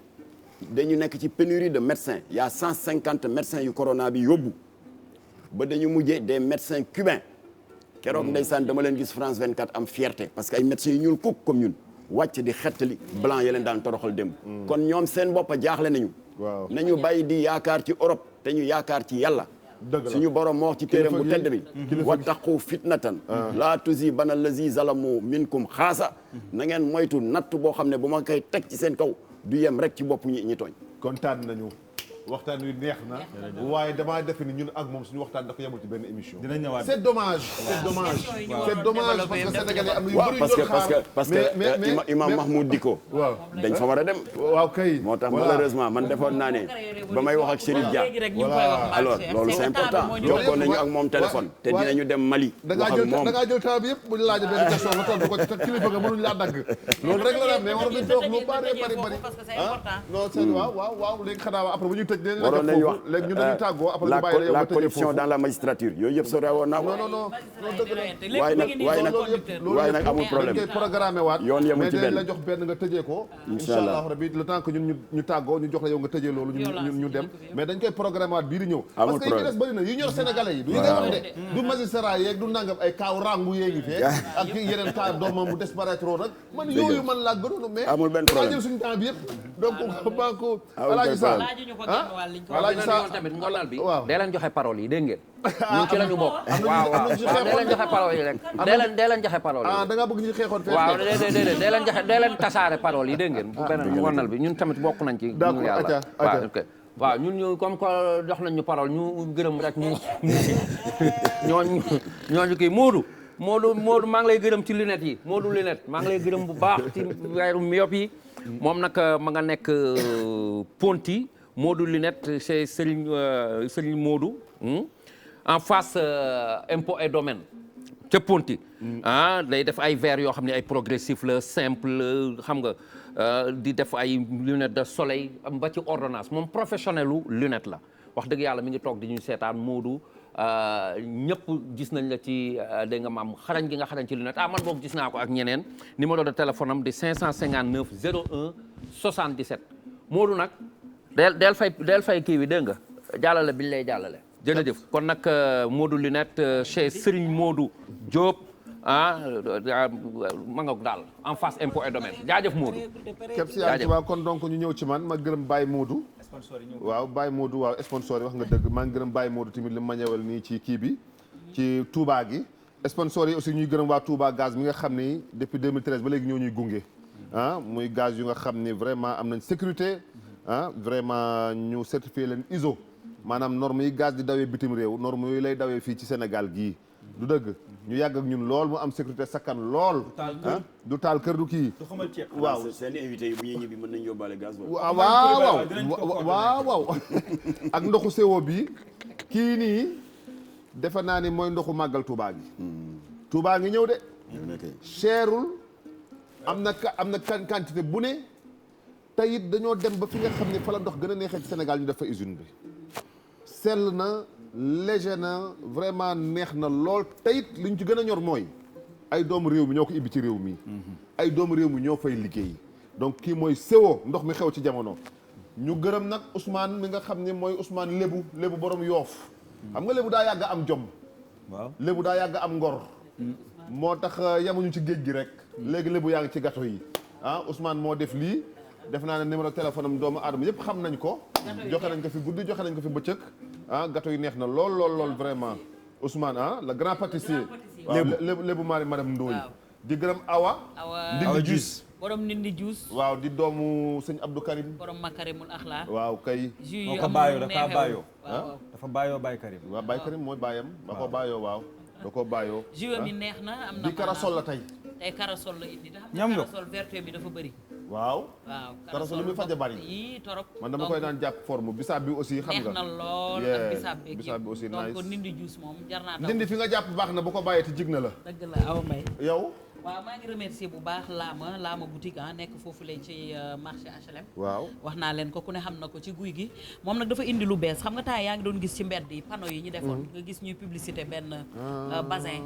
dañu nekk ci pénurie de médecins il y a 150 médecins yu corona bi yóbbu ba dañu mujjee des médecins cubains keroog ndeysaan dama leen gis France 24 am fierté parce que ay médecins yu ñuul kuk comme ñun wàcc di xettali blanc yi leen daan toroxal démb kon ñoom seen bopp jaaxle nañu nañu bàyyi di yaakaar ci Europe te ñu yaakaar ci yàlla suñu borom moo wax ci téeram bu tedd bi wattaqu fitnatan laa tusibanna allazi zalamu minkum xaasa na ngeen moytu natt boo xam ne bu ma koy teg ci seen kaw du yem rek ci bopp ñi tooñ kontaan nañu waxtaan wi neex na waaye damaa defe ni ñun ak moom suñu waxtaan dafa yemul ci benn émission. dina ñëwaat c'est dommage c'est dommage c'est dommage parce que sénégalais am na yu bëri ñu xaar parce que imam Mahmoud Dicko waaw dañ fa war a dem waaw kay moo tax malheureusement man defoon naa ne ba may wax ak Chérif Dia alors loolu c'est important jokkoon nañu ak moom téléphone te dinañu dem Mali wax ak moom da ngaa jël temps bi yëpp bu ñu laajee benn question nga tontu ko te kilifa nga mënuñ laa dagg loolu rek la daan mais war nañ toog lu bari non c'est waaw léegi xanaa après bu ñu waroon nañu wax léegi ñu dañuy tàggoo après ñu bàyyi la corruption dans la magistrature yooyu yëpp sore woon naa ko non dëgg la waaye nag amul problème dañ koy programmé waat yoon yemul ci benn mais dañ la jox benn nga tëjee ko incha allah rabbi le temps que ñun ñu tàggoo ñu jox la yow nga tëjee loolu ñu dem mais dañ koy programmé waat bii di ñëw parce que yi ci des bëri na yi ñor sénégalais yi du yi ngay wax de du magistrat yeeg du nangam ay kaaw rangu yee ngi fee ak yeneen cas doomam bu disparaître nag man yooyu man laa gënoon mais amul benn problème jël suñu temps bi yëpp donc banque Alaaji Sall voilà ñu tamit ngoonal bi dee leen joxe parole yi dégg ngeen ñun ci lañu bokk waaw dee leen joxe parole yi rek dee leen joxe parole yi da nga bëgg ñu xeexoon fee waaw déedéet dee leen tasaare parole yi dégg ngeen bu beneen ngoonal bi ñun tamit bokk nañ ci ñu yàlla waaw ok waaw ñun ñu comme que jox nañ ñu parole ñu gërëm rek ñu ñooñu kii Modou maa ngi lay gërëm ci lunette yi Modou lunette maa ngi lay gërëm bu baax ci weeru myope yi moom nag ma nga nekk Ponty Modou lunette c'est Serigne Modou en face impôt et domaine ca Ponty day def ay verres yoo xam ne ay progressif la simple xam nga di def ay lunettes de soleil ba ci ordonnance moom professionnel lu lunette la wax dëgg yàlla mi ngi toog di ñu seetaan Modou ñëpp gis nañ la ci dégg nga maam xarañ gi nga xarañ ci lunette man boog gis naa ko ak ñeneen numéro de téléphone am di 559 01 77 Modou nag del fay kii bi dégg nga jàllale biñ lay jàllale jërëjëf kon nag Modou lunette chez Serigne Modou Diop ma nga daal en face impôt et domaine jaajëf Modou képp si yaa ci waaw kon donc ñu ñëw ci man ma gërëm Baye Modou waaw Baye Modou waaw sponsor yi wax nga dëgg maa ngi gërëm Baye Modou tamit li ma ñëwal nii ci kii bi ci Touba gi sponsor yi aussi ñuy gërëm waa Touba gaz mi nga xam ni depuis 2013 ba léegi ñoo ñuy gunge muy gaz yu nga xam ni vraiment am nañ sécurité vraiment ñu certifié leen ISO maanaam norme yi gaz di dawee bitim réew norme yooyu lay dawee fii ci Sénégal gii du dëgg ñu yàgg ak ñun lool mu am sécurité sakkan lool du taal kër du kii waaw seen invité yi bu ñuy ñibbi mën nañu yóbbaale gaz waaw ak ndoxu sewo bi kii nii defe naa ni mooy ndoxu màggal Touba gi Touba ngi ñëw de cherul am na quantité bu ne te it dañoo dem ba fi nga xam ne fa la ndox gën a neexee ci Sénégal ñu def fa usine bi sell na léger na vraiment neex na lool te it li ñu ci gën a ñor mooy ay doomu réew mi ñoo ko ibbi ci réew mi ay doomu réew mi ñoo fay liggéey donc kii mooy sewo ndox mi xew ci jamono ñu gërëm nag Ousmane mi nga xam ne mooy Ousmane lébu borom yoof xam nga lébu daa yàgg am jom waaw lébu daa yàgg am ngor moo tax yamuñu ci géej gi rek léegi lébu yaa ngi ci gâteau yi Ousmane moo def lii def naa ne numéro téléphone am doomu aadama yëpp xam nañ ko joxe nañ ko fi guddi joxe nañ ko fi bëccëg gâteau yi neex na lool vraiment Ousmane le grand pâtissier lébu mari madame Ndoye di gërëm Awa Ndindi Juice borom Ndindi Juice waaw di doomu sëñ Abdou Karim borom Makarimul Axlaa waaw kay moo ko bàyyoo dafa bàyyoo dafa bàyyoo Baye Karim waaw Baye Karim mooy bàyyam ba ko bàyyoo waaw da ko bàyyoo jus mi neex na am na di karasol la tey karasol la indi da xam ñam ne nga karasol verte bi dafa bëri waaw waaw karasol li muy faja bari yii torop man dama koy daan jàpp forme bisaab bi aussi xam neex nga na lool ak bisaab beeg bisaab bi aussi donc nice nindi juice moom jar naa daw ndindi fi nga jàpp baax na bu ko bàyyee te jig na la dëgg la Awa Mbaye yow waaw maa ngi remercier bu baax Laama boutique nekk foofu leen ci marché HLM waaw wax naa leen ko ku ne xam na ko ci guy gi moom nag dafa indi lu bees xam nga temps yaa ngi doon gis ci mbedd yi panneau yi ñu defoon nga gis ñuy publicité benn basin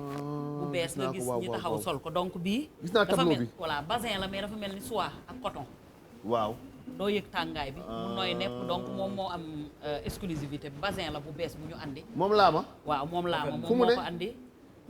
bu bees nga gis ñu taxaw sol ko donc bii gis naa dafa tableau mel bi voilà basin la mais dafa mel ni soie ak coton waaw doo yëg tàngaay bi mu nooy nepp donc moom moo am exclusivité basin la bu bees bu ñu andi moom Laama waaw moom Laama fu moom mu moo ne ko andi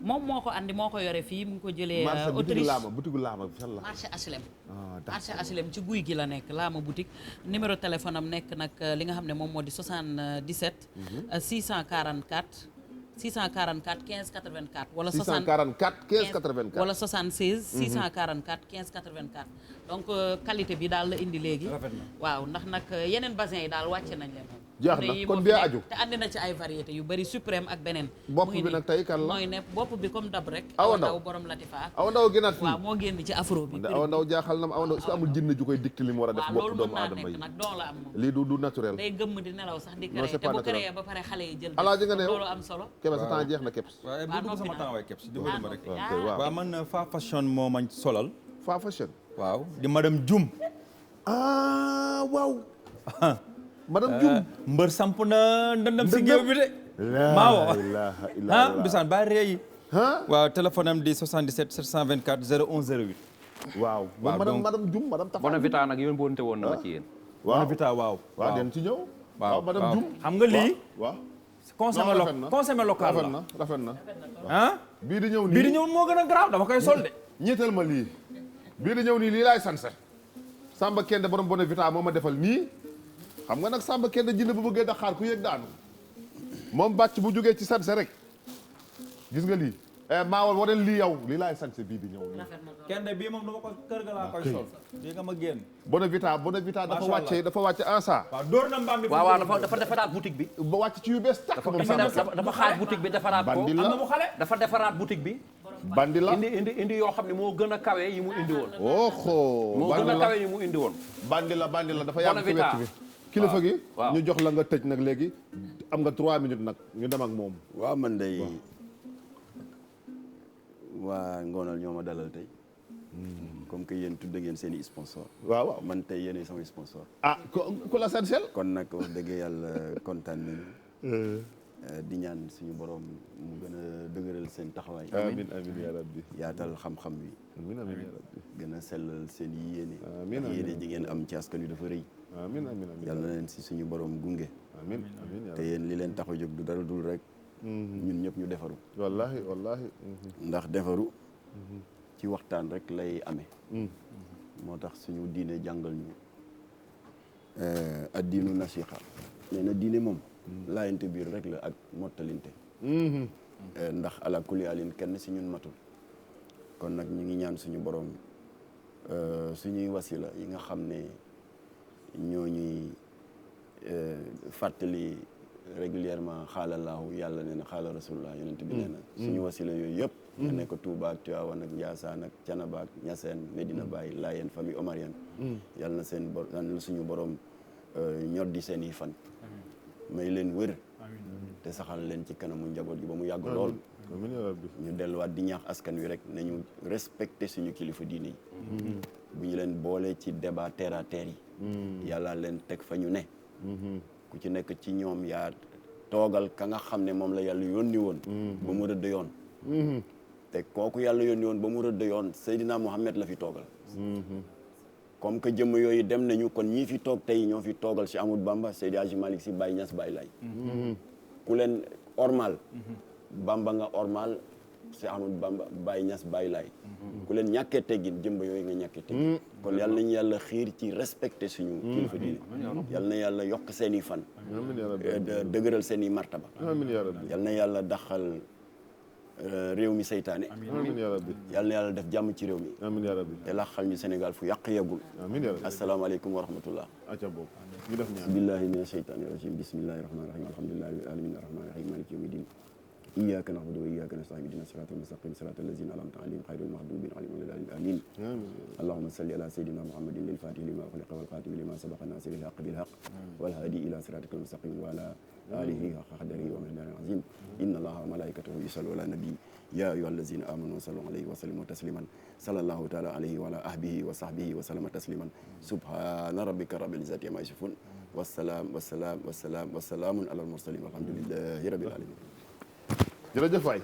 moom moo ko andi moo ko yore fii mu ngi ko jëlee marché butigu Autriche Laama butigu Laama bi fan la marché HLM d'accord marché HLM ci guy gi la nekk Laama boutique numéro téléphone am nekk nag li nga xam ne moom moo di 77 644 644 15 84 wala 644 15 84 wala 76 644 15 84 donc qualité bi daal la indi léegi rafet na waaw ndax nag yeneen basin yi daal wàcce nañ leen moom jeex na kon bi aju te andi na ci ay variété yu bëri suprême ak beneen bopp bi nag tey kan la mooy ne bopp bi comme dab rek Awa Ndaw borom Latifa Awa Ndaw gënaat fii waaw moo génn ci afro bi Awa Ndaw jaaxal na ma Awa Ndaw est-ce que amul jinne ju koy dicté li mu war a def waaw bopp loolu mën doomu naa aadama nekk yi nag don la am moom lii du naturel day gëmm di nelaw sax di Non, créé c'est te pas bu naturel. créé ba pare xale yi jël alaaji nga ne loolu am solo Kébé sa temps jeex na Kébs waaye bu dugg sama temps waaye keps di ma rek waaw kay waaw waaw man Fa Fashion moo ma solal Fa Fashion waaw di madame Dioum ah waaw madame Dioum mbër samp na ndëndam si Ndëndam? géew bi de maawo ilaha ah illallah bisaan ba réeyi ah waaw téléphone am di 77 724 01 08 waaw moom waaw, madame donc- madame Dioum madame Tafa Bonavita nag yoon boonte woon na ma ci yéen waaw Vita waaw waaw den ci ñëw waaw madame waaw. Dioum xam nga lii waaw consommé Non, rafet na. consommé local rafet la na rafet na ah bii di ñëw nii bii di ñëw moo gën a garaaw dama koy sol de ñeetal ma lii bii di ñëw nii lii laay sanse Samba Kende borom Bonavita moo ma defal nii xam nga nag Samba Kende jinne bu bëggee daxaar ku yëg daanu moom bàcc bu jógee ci sanse rek gis nga lii maawal waneen lii yow lii laay sanse bii di ñëw nii kenn de bii moom dama ko kër ga laa koy sol bii nga ma génn Bonavita dafa Macha wàcce en ça waaw dóor na mbaam bi waaw waaw dafa defaraat boutique bi ba wàcc ci yu bees tàkk moom Samba Kende dafa xaaj boutique bi defaraat ko bandi am na la mu xale dafa defaraat boutique bi bandi la indi yoo xam ne moo gën a kawe yi mu indi woon oxo moo gën bandi a la kawe yi mu indi woon bandi la dafa yàgg ci Bonavita. wett bi kilifa gi waaw. ñu jox la nga tëj nag léegi am nga 3 minutes nag ñu dem ak moom waaw man day waa ngoonal ñoo ma dalal tey comme que yéen tudd ngeen seen i sponsor waaw waaw man tey yéenay samay sponsor ah ku la sansel kon nag wax dëgg yàlla kontaan nañu di ñaan suñu borom mu gën a dëgëral seen taxawaay amin amin ya rabbi yaatal xam-xam bi amin amin ya rabbi gën a sellal seen i yéene Amiin, ndax yéene amiin. ji ngeen am ci askan wi dafa rëy amin amin amin yàlla na leen si suñu borom gunge amin amin ya te rabbi yéen li leen tax a jóg du dara dul rek ñun ñëpp ñu defaru wallahi wallahi ndax defaru ci waxtaan rek lay amee moo tax suñu diine jàngal ñu addiinu nasiha nee na diine moom laayante biir rek la ak mottalinte ndax ala kulli alin kenn si ñun matul kon nag ñu ngi ñaan suñu borom suñuy wasila yi nga xam ne ñoo ñuy fàttali régulièrement xaalalaahu yàlla nee na xaala rasulullah yonent bi nee na suñu wasila yooyu yëpp nga nekk Touba ak Tivaouane ak Ndiassane ak Thiénaba ak Niassène Medina Baye Layène famille omarienne yàlla na seen yàlla na suñu borom ñor di seen i fan may leen wër te saxal leen ci kanamu njaboot gi ba mu yàgg lool amin ya rabbi ñu delluwaat di ñaax askan wi rek nañu respecté suñu kilifa diine yi bu ñu leen boole ci débat terre à terre yi yàlla leen teg fa ñu ne ku ci nekk ci ñoom yaa toogal ka nga xam ne moom la yàlla yónni woon ba mu rëdd yoon te kooku yàlla yónni woon ba mu rëdd yoon Seydina Mohamed la fi toogal comme que jëmm yooyu dem nañu kon ñii fi toog tey ñoo fi toogal si Amadou Bamba Seydi Hadji Malick Sy Baye Niass Baye Laye ku leen ormal Bamba nga ormal si Amadou Bamba Baye Niass Baye Laye ku leen ñàkkee teggin jëmb yooyu nga ñàkkee teggin kon yal nañu yàlla xiir ci respecté suñu kilifa diine yal na yàlla yokk seen i fan amin ya rabbi dëgëral seen i martaba amin ya rabbi yal na yàlla daxal réew mi seytaane amin ya rabbi yal na yàlla def jàmm ci réew mi amin ya rabbi te laxal ñu Sénégal fu yàq yeggul amin ya rabbi asalaamaaleykum wa rahmatullah aca boobu ñu def ñaan billahi mina sheytaani rajim bismillahi rahmani rahim alhamdulillahi rabbil alamin arrahmani rahim maliki yawmi din iyyaka na'budu wa iyyaka nasta'in ihdina siratal mustaqim siratal ladzina an'amta alayhim ghayril maghdubi alayhim waladdallin amin اللهم صل على سيدنا محمد للفاتح لما خلق والخاتم لما سبق الناصر الحق بالحق والهادي الى صراطك المستقيم وعلى اله حق قدره ومقداره العظيم ان الله وملائكته يصلون على النبي يا ايها الذين امنوا صلوا عليه وسلموا تسليما صلى الله تعالى عليه وعلى اهله وصحبه وسلم تسليما سبحان ربك رب العزه عما يصفون والسلام على المرسلين والحمد لله رب العالمين. jërëjëf waay.